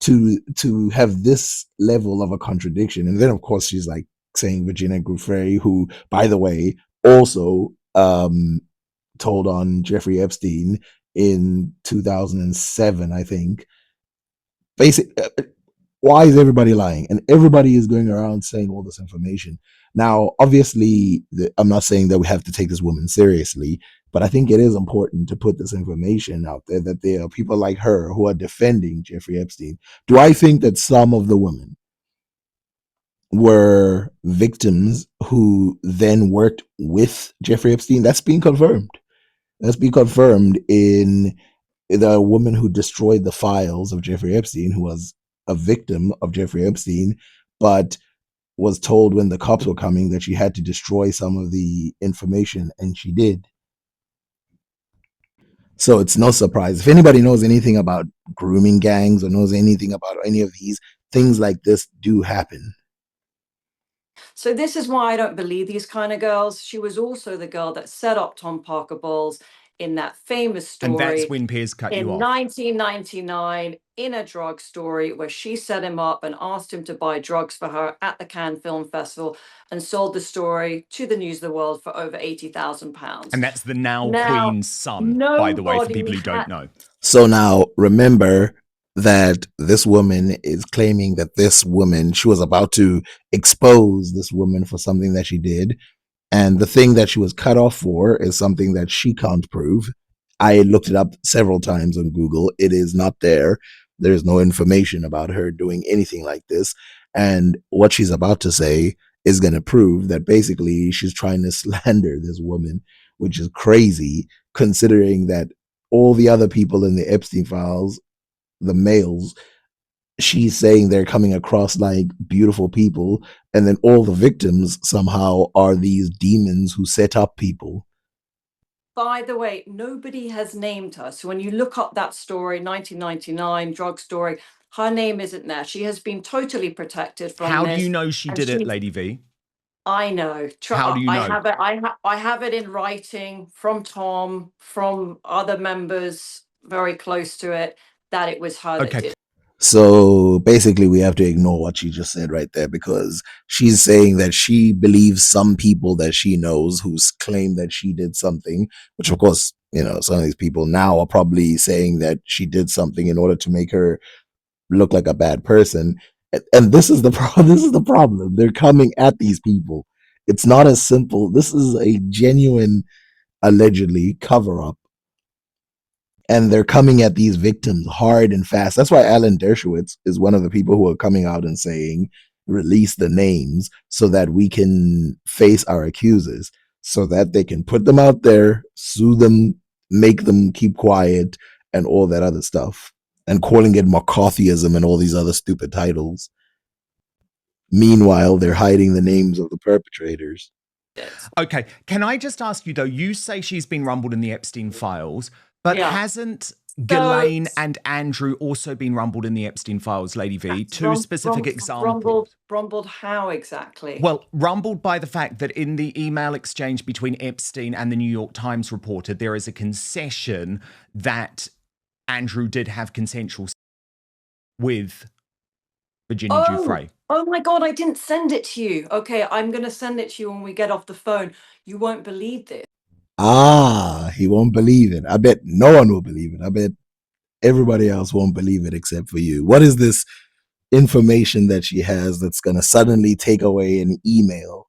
to have this level of a contradiction, and then of course she's like saying Virginia Giuffre, who, by the way, also told on Jeffrey Epstein in 2007, I think. Why is everybody lying? And everybody is going around saying all this information. Now, obviously, I'm not saying that we have to take this woman seriously, but I think it is important to put this information out there that there are people like her who are defending Jeffrey Epstein. Do I think that some of the women were victims who then worked with Jeffrey Epstein? That's being confirmed. That's being confirmed in the woman who destroyed the files of Jeffrey Epstein, who was a victim of Jeffrey Epstein, but was told when the cops were coming that she had to destroy some of the information, and she did. So it's no surprise. If anybody knows anything about grooming gangs or knows anything about any of these, things like this do happen. So this is why I don't believe these kind of girls. She was also the girl that set up Tom Parker Bowles in that famous story. And that's when Piers cut you off. In 1999, in a drug story where she set him up and asked him to buy drugs for her at the Cannes Film Festival and sold the story to the News of the World for over £80,000. And that's the now Queen's son, by the way, for people who don't know. So now remember that this woman is claiming that this woman, she was about to expose this woman for something that she did. And the thing that she was cut off for is something that she can't prove. I looked it up several times on Google. It is not there. There's no information about her doing anything like this. And what she's about to say is going to prove that basically she's trying to slander this woman, which is crazy considering that all the other people in the Epstein files, the males, she's saying they're coming across like beautiful people, and then all the victims somehow are these demons who set up people. By the way, nobody has named her. So when you look up that story, 1999 drug story, her name isn't there. She has been totally protected from How this. do you know she did it, Lady V? I know. How do you know? I have it in writing from Tom, from other members very close to it, that it was her that did it. So basically, we have to ignore what she just said right there, because she's saying that she believes some people that she knows who claim that she did something, which of course, you know, some of these people now are probably saying that she did something in order to make her look like a bad person. And this is the problem. This is the problem. They're coming at these people. It's not as simple. This is a genuine, allegedly, cover-up. And they're coming at these victims hard and fast. That's why Alan Dershowitz is one of the people who are coming out and saying, release the names so that we can face our accusers, so that they can put them out there, sue them, make them keep quiet, and all that other stuff. And calling it McCarthyism and all these other stupid titles. Meanwhile, they're hiding the names of the perpetrators. Okay, can I just ask you though, you say she's been rumbled in the Epstein files, but hasn't Ghislaine and Andrew also been rumbled in the Epstein files, Lady V? Two specific examples. Rumbled how exactly? Well, rumbled by the fact that in the email exchange between Epstein and the New York Times reporter, there is a concession that Andrew did have consensual sex with Virginia Giuffre. Oh my God, I didn't send it to you. Okay, I'm going to send it to you when we get off the phone. You won't believe this. Ah, he won't believe it. I bet no one will believe it. I bet everybody else won't believe it except for you. What is this information that she has that's going to suddenly take away an email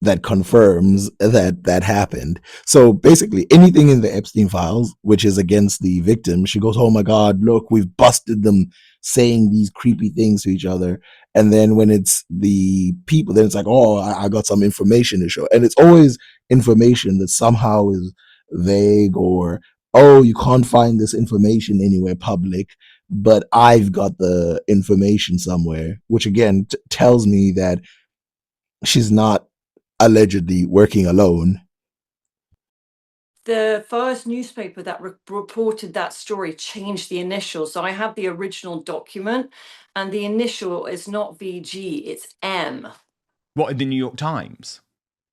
that confirms that happened? So basically, anything in the Epstein files which is against the victim, she goes, "Oh my God, look, we've busted them saying these creepy things to each other." And then when it's the people, then it's like, "Oh, I got some information to show," and it's always information that somehow is vague, or, "Oh, you can't find this information anywhere public, but I've got the information somewhere," which again tells me that she's not allegedly working alone. The first newspaper that reported that story changed the initial. So I have the original document, and the initial is not VG, it's M. What, in the New York Times?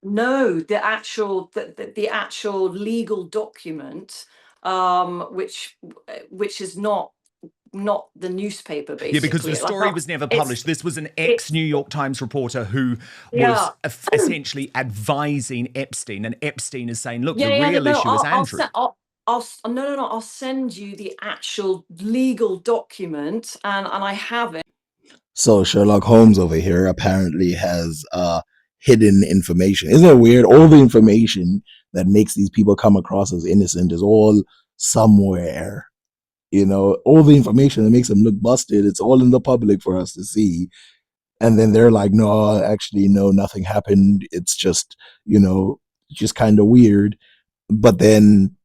No, the actual legal document, which is not the newspaper, basically. Yeah, because the story was never published. This was an ex-New York Times reporter who was essentially advising Epstein, and Epstein is saying, "Look, the real issue is Andrew." I'll send you the actual legal document, and I have it. So Sherlock Holmes over here apparently has hidden information. Isn't it weird? All the information that makes these people come across as innocent is all somewhere. You know, all the information that makes them look busted, it's all in the public for us to see. And then they're like, "No, actually, no, nothing happened. It's just, just kind of weird." But then,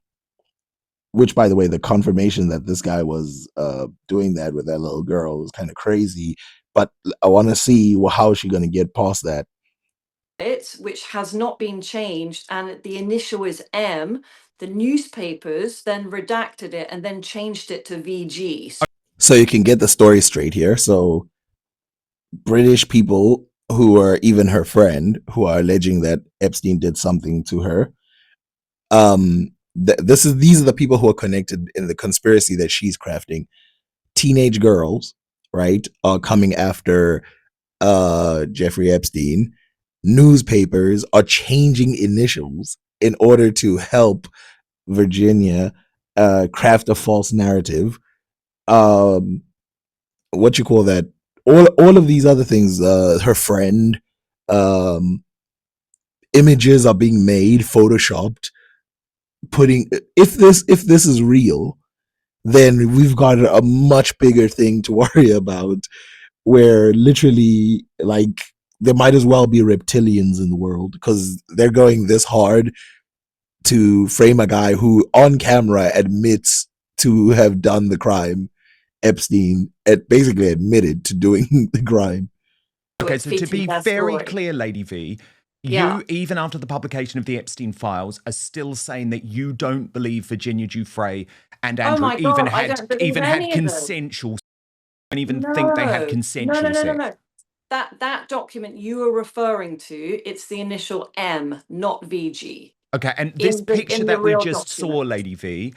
which, by the way, the confirmation that this guy was doing that with that little girl was kind of crazy. But I want to see how is she going to get past that. Which has not been changed, and the initial is M. The newspapers then redacted it and then changed it to VG. So you can get the story straight here. So British people who are even her friend, who are alleging that Epstein did something to her, these are the people who are connected in the conspiracy that she's crafting. Teenage girls, right, are coming after Jeffrey Epstein. Newspapers are changing initials in order to help Virginia craft a false narrative. What you call that? All of these other things. Her friend, images are being made, photoshopped. If this is real, then we've got a much bigger thing to worry about. Where literally, like, there might as well be reptilians in the world, because they're going this hard to frame a guy who on camera admits to have done the crime. Epstein basically admitted to doing the crime. Okay, so to be very clear, Lady V, you, even after the publication of the Epstein files, are still saying that you don't believe Virginia Giuffre and Andrew even had consensual, and even think they had consensual sex. No. That document you are referring to, it's the initial M, not VG. Okay, and this picture that we just saw, Lady V,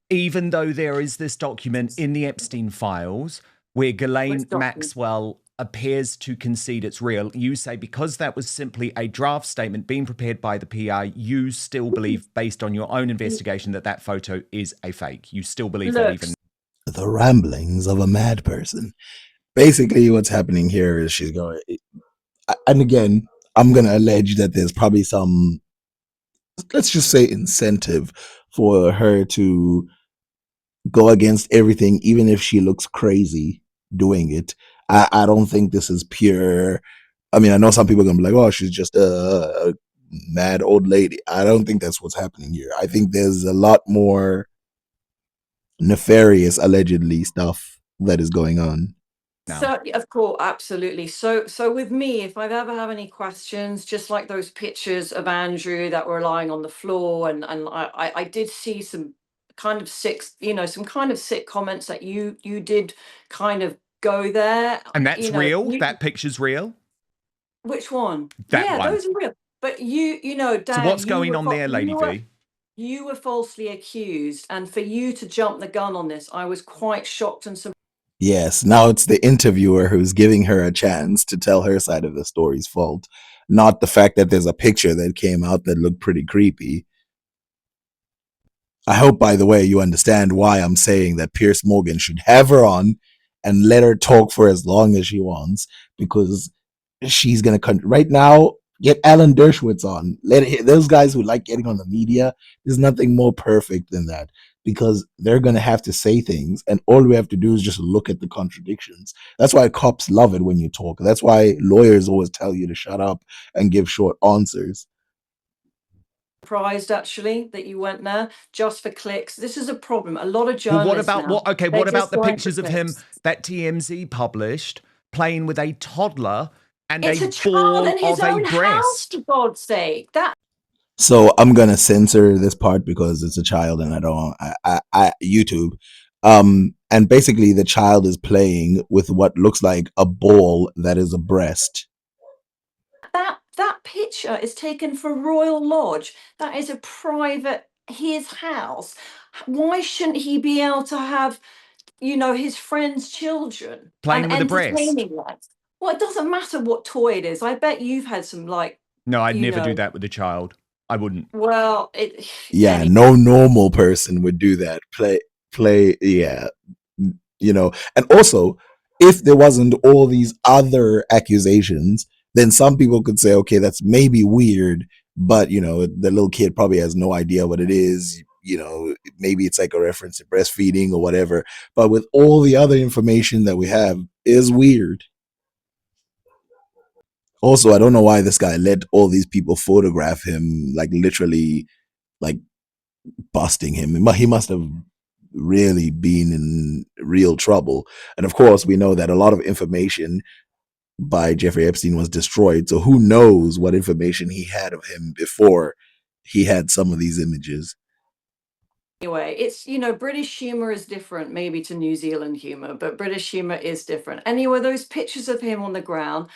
even though there is this document in the Epstein files where Ghislaine Maxwell appears to concede it's real, you say because that was simply a draft statement being prepared by the PR, you still believe, based on your own investigation, that photo is a fake. You still believe that even... The ramblings of a mad person. Basically, what's happening here is she's going... And again, I'm going to allege that there's probably some, let's just say, incentive for her to go against everything, even if she looks crazy doing it. I don't think this is pure. I mean, I know some people are going to be like, "Oh, she's just a mad old lady." I don't think that's what's happening here. I think there's a lot more nefarious, allegedly, stuff that is going on. So, of course, absolutely. So with me, if I've ever have any questions, just like those pictures of Andrew that were lying on the floor, and I did see some kind of sick, some kind of sick comments that you did kind of go there. And that's real? You, That picture's real? which one? That Yeah, one. those are real. But Dan, So what's going on there, Lady V? You were falsely accused, and for you to jump the gun on this, I was quite shocked and surprised. Yes, now it's the interviewer who's giving her a chance to tell her side of the story's fault, not the fact that there's a picture that came out that looked pretty creepy. I hope, by the way, you understand why I'm saying that Piers Morgan should have her on and let her talk for as long as she wants, because she's going to, right now, get Alan Dershowitz on. Those guys who like getting on the media, there's nothing more perfect than that, because they're going to have to say things, and all we have to do is just look at the contradictions. That's why cops love it when you talk. That's why lawyers always tell you to shut up and give short answers. Surprised actually that you went there just for clicks. This is a problem. A lot of journalists. Well, what about the pictures of him that TMZ published playing with a toddler and it's a ball in his of own a house, breast? for God's sake. So I'm gonna censor this part because it's a child and I YouTube. And basically the child is playing with what looks like a ball that is a breast. That picture is taken for Royal Lodge. That is a private, his house. Why shouldn't he be able to have, his friends' children playing with a breast? Well, it doesn't matter what toy it is. I bet you've had some No, I'd never do that with a child. I wouldn't. Well, no normal person would do that. Play, yeah, And also, if there wasn't all these other accusations, then some people could say, okay, that's maybe weird, but the little kid probably has no idea what it is. Maybe it's like a reference to breastfeeding or whatever. But with all the other information that we have, is weird. Also, I don't know why this guy let all these people photograph him, like literally, like busting him. He must have really been in real trouble. And of course, we know that a lot of information by Jeffrey Epstein was destroyed. So who knows what information he had of him before he had some of these images. Anyway, it's, British humor is different maybe to New Zealand humor, but British humor is different. Anyway, those pictures of him on the ground.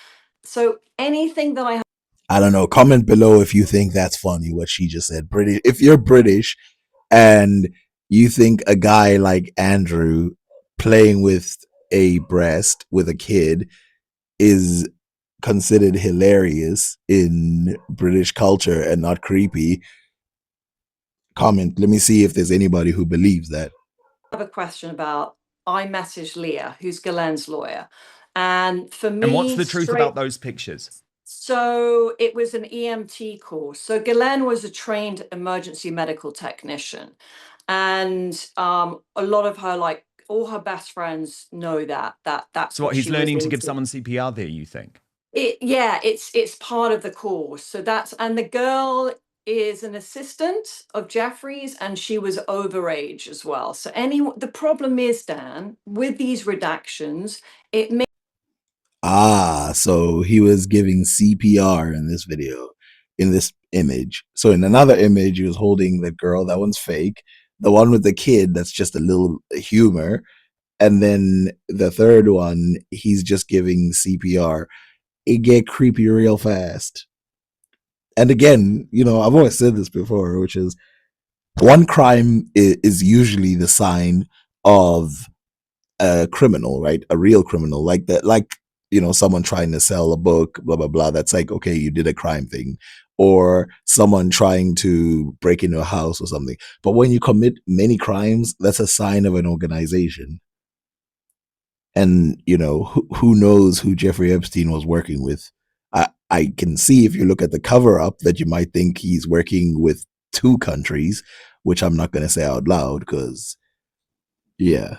So anything that I don't know, comment below if you think that's funny, what she just said. British, if you're British and you think a guy like Andrew playing with a breast with a kid is considered hilarious in British culture and not creepy, comment. Let me see if there's anybody who believes that. I have a question about, I messaged Leah, who's Ghislaine's lawyer. And for me, and what's the truth about those pictures? So it was an EMT course. So Ghislaine was a trained emergency medical technician. And a lot of her, all her best friends know that's so what he's learning to give someone CPR there, you think? It's part of the course. So and the girl is an assistant of Jeffrey's, and she was overage as well. So the problem is, Dan, with these redactions, it may. So he was giving CPR in this video, in this image. So in another image, he was holding the girl. That one's fake. The one with the kid, that's just a little humor. And then the third one, he's just giving CPR. It get creepy real fast. And again, I've always said this before, which is one crime is usually the sign of a criminal, right? A real criminal, like that, someone trying to sell a book, blah, blah, blah. That's like, okay, you did a crime thing. Or someone trying to break into a house or something. But when you commit many crimes, that's a sign of an organization. And, who knows who Jeffrey Epstein was working with. I can see if you look at the cover up that you might think he's working with 2 countries, which I'm not going to say out loud because, yeah.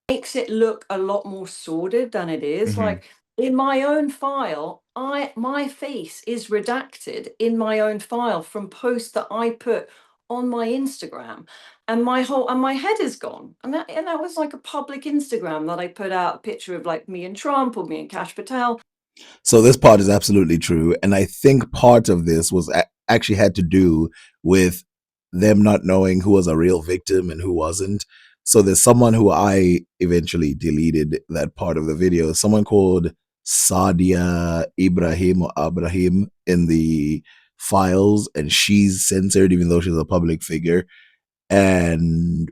Makes it look a lot more sordid than it is. Mm-hmm. Like in my own file, my face is redacted in my own file from posts that I put on my Instagram, and my head is gone. And that was like a public Instagram that I put out a picture of like me and Trump or me and Kash Patel. So this part is absolutely true. And I think part of this was actually had to do with them not knowing who was a real victim and who wasn't. So there's someone who I eventually deleted that part of the video, someone called Sadia Ibrahim or Abrahim in the files, and she's censored even though she's a public figure. And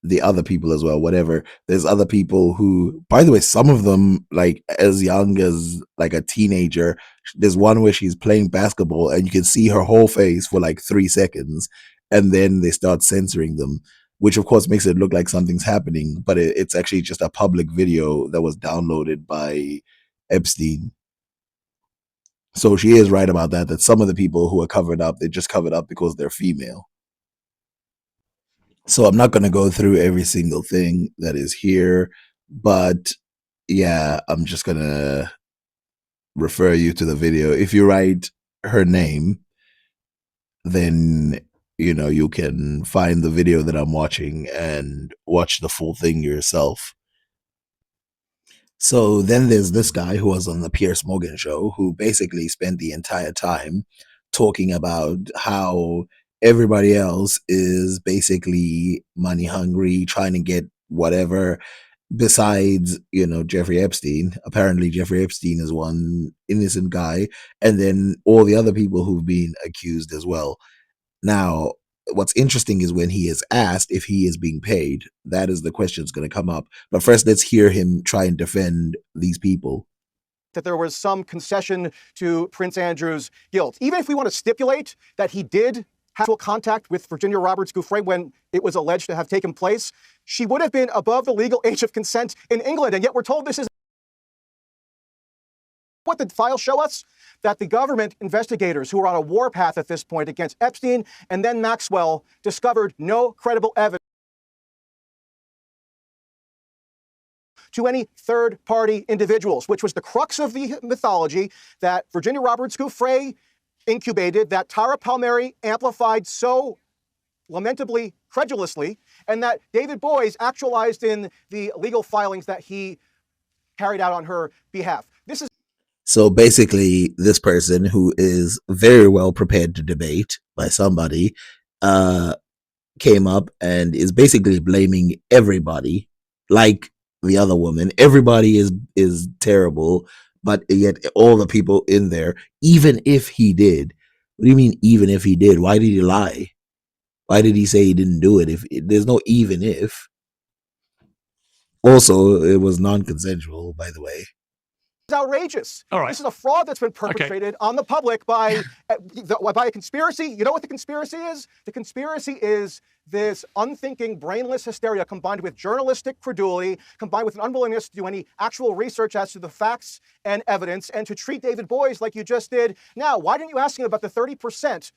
the other people as well, whatever. There's other people who, by the way, some of them like as young as like a teenager. There's one where she's playing basketball and you can see her whole face for like 3 seconds, and then they start censoring them, which of course makes it look like something's happening, but it's actually just a public video that was downloaded by Epstein. So she is right about that, that some of the people who are covered up, they just covered up because they're female. So I'm not going to go through every single thing that is here, but yeah, I'm just going to refer you to the video. If you write her name, then you know you can find the video that I'm watching and watch the full thing yourself. So then there's this guy who was on the Piers Morgan show who basically spent the entire time talking about how everybody else is basically money hungry, trying to get whatever, besides, you know, Jeffrey Epstein. Apparently Jeffrey Epstein is one innocent guy, and then all the other people who've been accused as well. Now, what's interesting is when he is asked if he is being paid, that is the question that's going to come up. But first, let's hear him try and defend these people. That there was some concession to Prince Andrew's guilt. Even if we want to stipulate that he did have actual contact with Virginia Roberts Giuffre when it was alleged to have taken place, she would have been above the legal age of consent in England, and yet we're told this is what the files show us, that the government investigators who are on a warpath at this point against Epstein and then Maxwell discovered no credible evidence to any third-party individuals, which was the crux of the mythology that Virginia Roberts Giuffre incubated, that Tara Palmieri amplified so lamentably credulously, and that David Boies actualized in the legal filings that he carried out on her behalf. This is So basically, this person who is very well prepared to debate by somebody came up and is basically blaming everybody, like the other woman. Everybody is terrible, but yet all the people in there, even if he did. What do you mean, even if he did? Why did he lie? Why did he say he didn't do it? If there's no even if. Also, it was non-consensual, by the way. outrageous. All right. This is a fraud that's been perpetrated on the public by a conspiracy. You know what the conspiracy is? The conspiracy is this unthinking, brainless hysteria combined with journalistic credulity, combined with an unwillingness to do any actual research as to the facts and evidence, and to treat David Boies like you just did. Now, why didn't you ask him about the 30%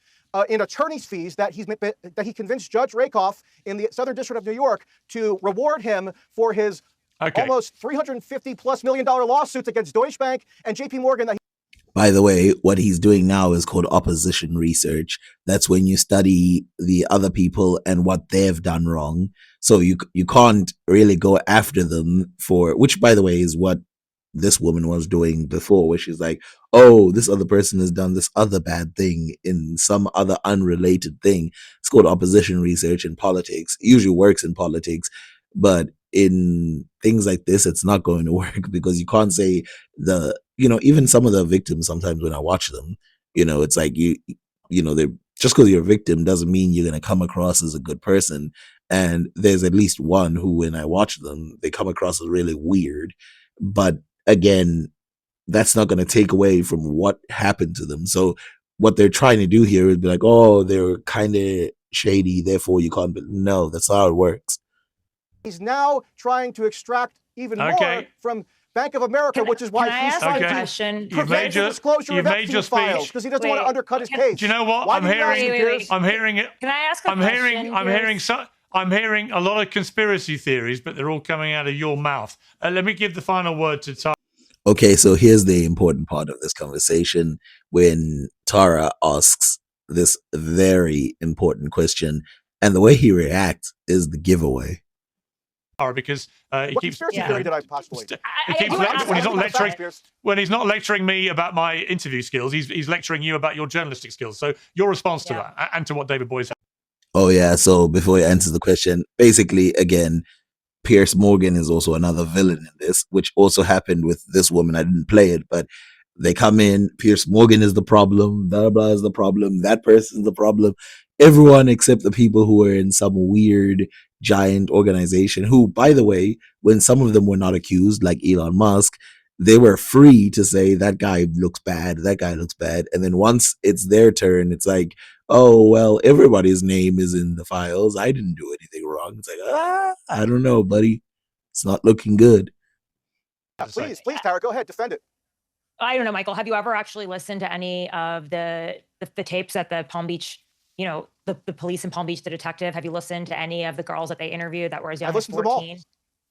in attorney's fees that he convinced Judge Rakoff in the Southern District of New York to reward him for his almost $350+ million lawsuits against Deutsche Bank and JP Morgan? By the way, what he's doing now is called opposition research. That's when you study the other people and what they've done wrong. So you can't really go after them for, which by the way is what this woman was doing before, where she's like, oh, this other person has done this other bad thing in some other unrelated thing. It's called opposition research in politics. It usually works in politics, but in things like this, it's not going to work because you can't say even some of the victims, sometimes when I watch them, it's like they're just because you're a victim doesn't mean you're going to come across as a good person. And there's at least one who, when I watch them, they come across as really weird. But again, that's not going to take away from what happened to them. So what they're trying to do here is be like, oh, they're kind of shady, therefore you can't. No, that's not how it works. He's now trying to extract even more from Bank of America, which is why he's trying to prevent the disclosure of Epstein files, because he doesn't want to undercut his case. Do you know what? I'm hearing it. Can I ask a question? I'm hearing a lot of conspiracy theories, but they're all coming out of your mouth. Let me give the final word to Tara. Okay, so here's the important part of this conversation when Tara asks this very important question, and the way he reacts is the giveaway. Because he keeps theory did I postulate? When he's not lecturing me about my interview skills, he's lecturing you about your journalistic skills. So your response to that and to what David Boies said. Oh yeah. So before you answer the question, basically, again, Pierce Morgan is also another villain in this, which also happened with this woman. I didn't play it, but they come in. Pierce Morgan is the problem. Blah blah is the problem. That person's the problem. Everyone except the people who were in some weird giant organization. Who, by the way, when some of them were not accused, like Elon Musk, they were free to say that guy looks bad. That guy looks bad. And then once it's their turn, it's like, oh well, everybody's name is in the files. I didn't do anything wrong. It's like, I don't know, buddy. It's not looking good. Yeah, please, Tara, go ahead, defend it. I don't know, Michael. Have you ever actually listened to any of the tapes at the Palm Beach? You know, the police in Palm Beach, the detective. Have you listened to any of the girls that they interviewed that were as young as 14? To them all.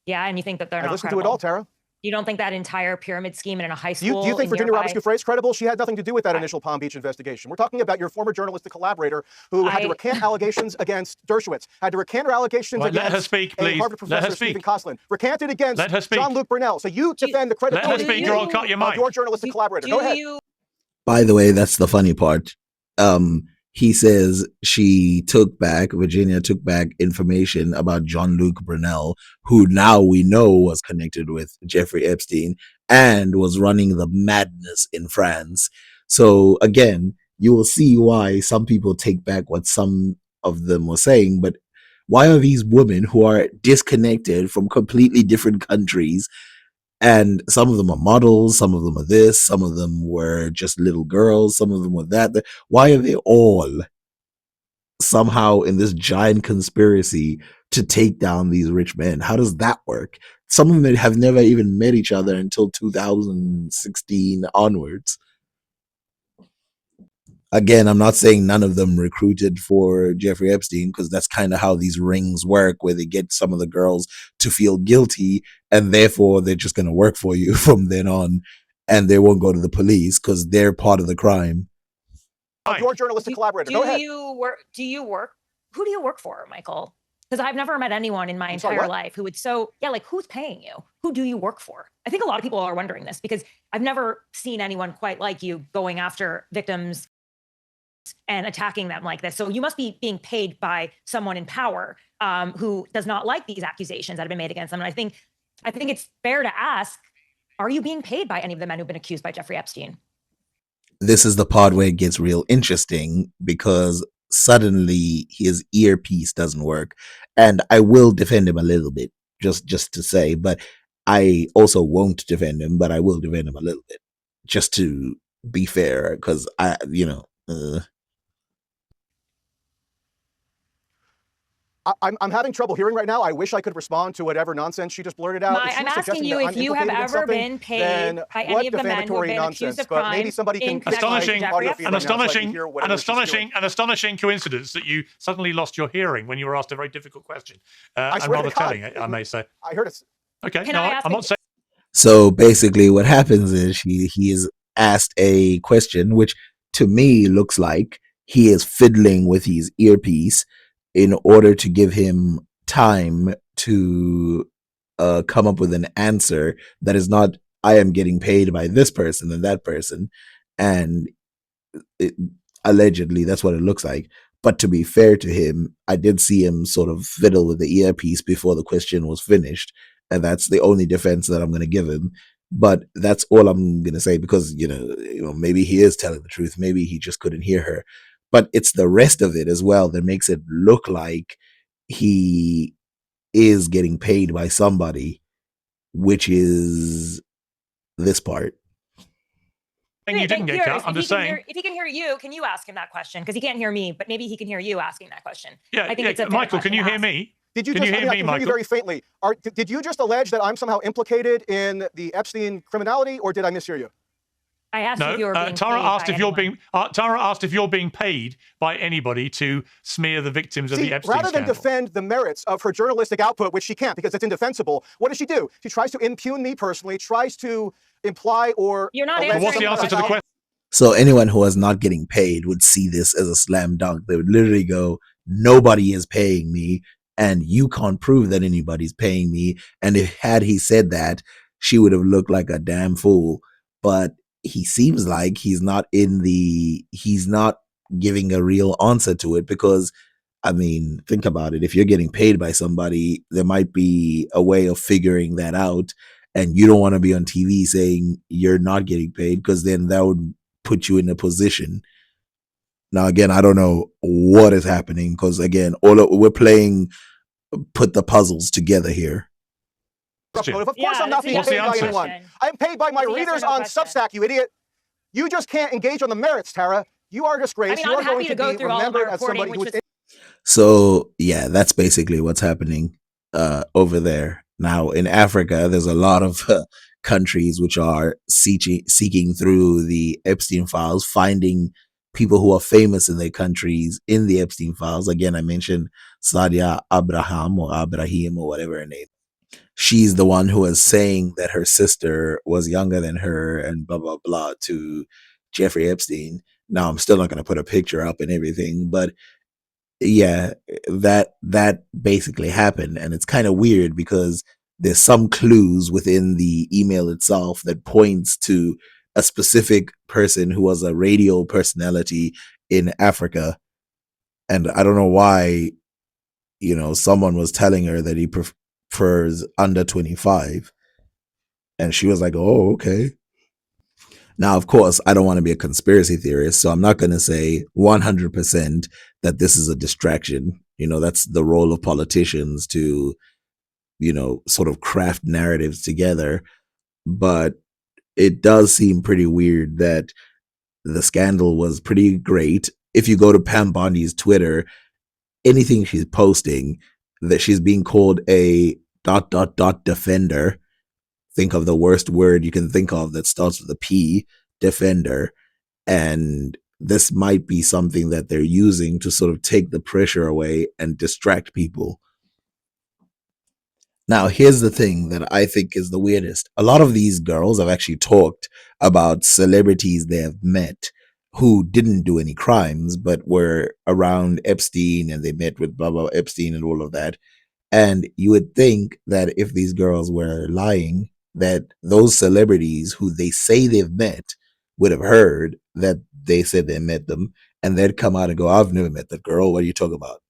Yeah, and you think that they're not listened credible? To it all, Tara. You don't think that entire pyramid scheme in a high school? Do you think Virginia Roberts Giuffre is credible? She had nothing to do with that initial Palm Beach investigation. We're talking about your former journalistic collaborator who had to recant allegations against Dershowitz, had to recant her allegations against let her speak, please. Harvard professor Stephen Kosslyn, recanted against Jean-Luc Brunel. So you defend the credibility of your journalistic collaborator. Go ahead. By the way, that's the funny part. He says Virginia took back information about Jean-Luc Brunel, who now we know was connected with Jeffrey Epstein and was running the madness in France. So again, you will see why some people take back what some of them were saying, but why are these women who are disconnected from completely different countries, and some of them are models, some of them are this, some of them were just little girls, some of them were that. Why are they all somehow in this giant conspiracy to take down these rich men? How does that work? Some of them have never even met each other until 2016 onwards. Again, I'm not saying none of them recruited for Jeffrey Epstein, because that's kind of how these rings work, where they get some of the girls to feel guilty and therefore they're just going to work for you from then on, and they won't go to the police because they're part of the crime. Your journalistic collaborator. Go ahead. Do you work? Who do you work for, Michael? Because I've never met anyone in my entire life who would like, who's paying you? Who do you work for? I think a lot of people are wondering this because I've never seen anyone quite like you going after victims and attacking them like this. So you must be being paid by someone in power who does not like these accusations that have been made against them. And I think it's fair to ask, are you being paid by any of the men who've been accused by Jeffrey Epstein? This is the part where it gets real interesting, because suddenly his earpiece doesn't work. And I will defend him a little bit, just to say, but I also won't defend him, but I will defend him a little bit, just to be fair, because I'm having trouble hearing right now. I wish I could respond to whatever nonsense she just blurted out. I'm asking you if you have ever been paid by any of the men who have been accused of crime. Maybe somebody can an astonishing coincidence that you suddenly lost your hearing when you were asked a very difficult question. I'm rather telling, I may say. I heard it. Okay, I'm not saying. So basically, what happens is he is asked a question, which to me looks like he is fiddling with his earpiece in order to give him time to come up with an answer that is not, I am getting paid by this person and that person. And allegedly, that's what it looks like. But to be fair to him, I did see him sort of fiddle with the earpiece before the question was finished. And that's the only defense that I'm going to give him. But that's all I'm going to say, because, maybe he is telling the truth. Maybe he just couldn't hear her. But it's the rest of it as well that makes it look like he is getting paid by somebody, which is this part. And you didn't get cut. I'm just saying. If he can hear you, can you ask him that question? Because he can't hear me, but maybe he can hear you asking that question. Yeah, I think it's a Michael, can you hear me? Can you hear me, Michael? Very faintly. Did you just allege that I'm somehow implicated in the Epstein criminality, or did I mishear you? I asked if you were being Tara paid asked by if you're being Tara asked if you're being paid by anybody to smear the victims of the Epstein rather than scandal. defend the merits of her journalistic output, which she can't because it's indefensible, what does she do? She tries to impugn me personally, tries to imply or... You're not answering. What's the answer to the question? So anyone who is not getting paid would see this as a slam dunk. They would literally go, nobody is paying me, and you can't prove that anybody's paying me. And had he said that, she would have looked like a damn fool. But he seems like he's not giving a real answer to it, because I mean, think about it. If you're getting paid by somebody, there might be a way of figuring that out. And you don't want to be on TV saying you're not getting paid, because then that would put you in a position. Now, again, I don't know what is happening, because again, we're playing put the puzzles together here. Of course I'm not being paid by anyone. I'm paid by my readers on Substack, you idiot. You just can't engage on the merits, Tara. You are a disgrace. You are going to be remembered as somebody who's... So, yeah, that's basically what's happening over there. Now, in Africa, there's a lot of countries which are seeking through the Epstein files, finding people who are famous in their countries in the Epstein files. Again, I mentioned Sadia Abraham or whatever her name. She's the one who was saying that her sister was younger than her and blah, blah, blah to Jeffrey Epstein. Now, I'm still not going to put a picture up and everything, but yeah, that basically happened. And it's kind of weird because there's some clues within the email itself that points to a specific person who was a radio personality in Africa. And I don't know why, someone was telling her that he prefers under 25. And she was like, oh, okay. Now, of course, I don't want to be a conspiracy theorist, so I'm not going to say 100% that this is a distraction. That's the role of politicians to, sort of craft narratives together. But it does seem pretty weird that the scandal was pretty great. If you go to Pam Bondi's Twitter, anything she's posting, that she's being called a ... defender. Think of the worst word you can think of that starts with a P, defender. And this might be something that they're using to sort of take the pressure away and distract people. Now, here's the thing that I think is the weirdest. A lot of these girls have actually talked about celebrities they have met who didn't do any crimes, but were around Epstein and they met with blah, blah, Epstein and all of that. And you would think that if these girls were lying, that those celebrities who they say they've met would have heard that they said they met them, and they'd come out and go, I've never met that girl. What are you talking about?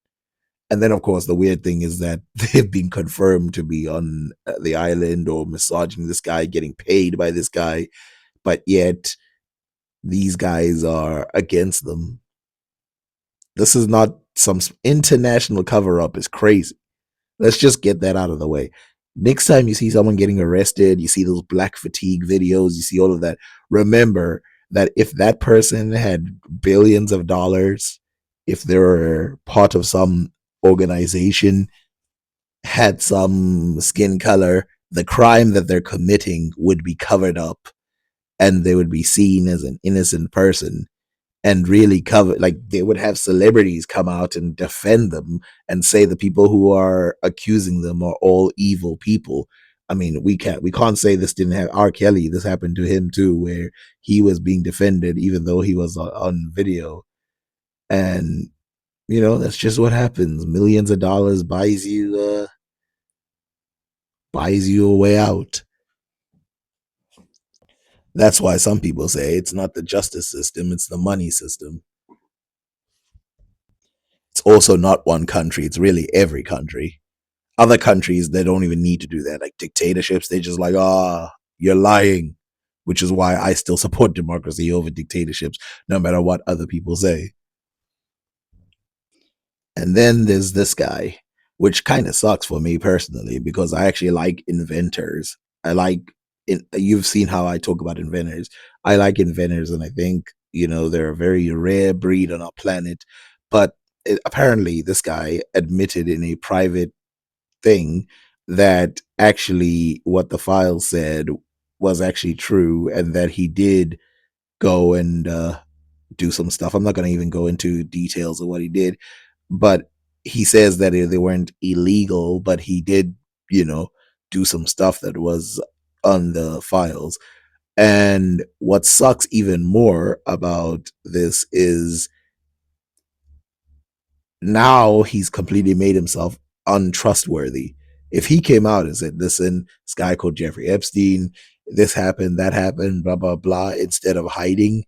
And then, of course, the weird thing is that they've been confirmed to be on the island or massaging this guy, getting paid by this guy, but yet these guys are against them. This is not some international cover-up. Is crazy. Let's just get that out of the way. Next time you see someone getting arrested, you see those black fatigue videos, you see all of that, remember that if that person had billions of dollars, if they were part of some organization, had some skin color, the crime that they're committing would be covered up and they would be seen as an innocent person. And really cover, like they would have celebrities come out and defend them and say the people who are accusing them are all evil people. I mean, we can't say this didn't have R. Kelly. This happened to him too, where he was being defended even though he was on video. And that's just what happens. Millions of dollars buys you a way out. That's why some people say it's not the justice system, it's the money system. It's also not one country, it's really every country. Other countries, they don't even need to do that. Like dictatorships, they just like, you're lying, which is why I still support democracy over dictatorships, no matter what other people say. And then there's this guy, which kind of sucks for me personally, because I actually like inventors. You've seen how I talk about inventors. I like inventors, and I think they're a very rare breed on our planet. But apparently this guy admitted in a private thing that actually what the file said was actually true, and that he did go and do some stuff. I'm not going to even go into details of what he did, but he says that they weren't illegal, but he did do some stuff that was on the files. And what sucks even more about this is now he's completely made himself untrustworthy. If he came out and said, listen, this guy called Jeffrey Epstein, this happened, that happened, blah, blah, blah, instead of hiding,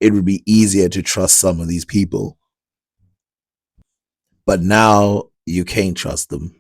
it would be easier to trust some of these people. but now you can't trust them.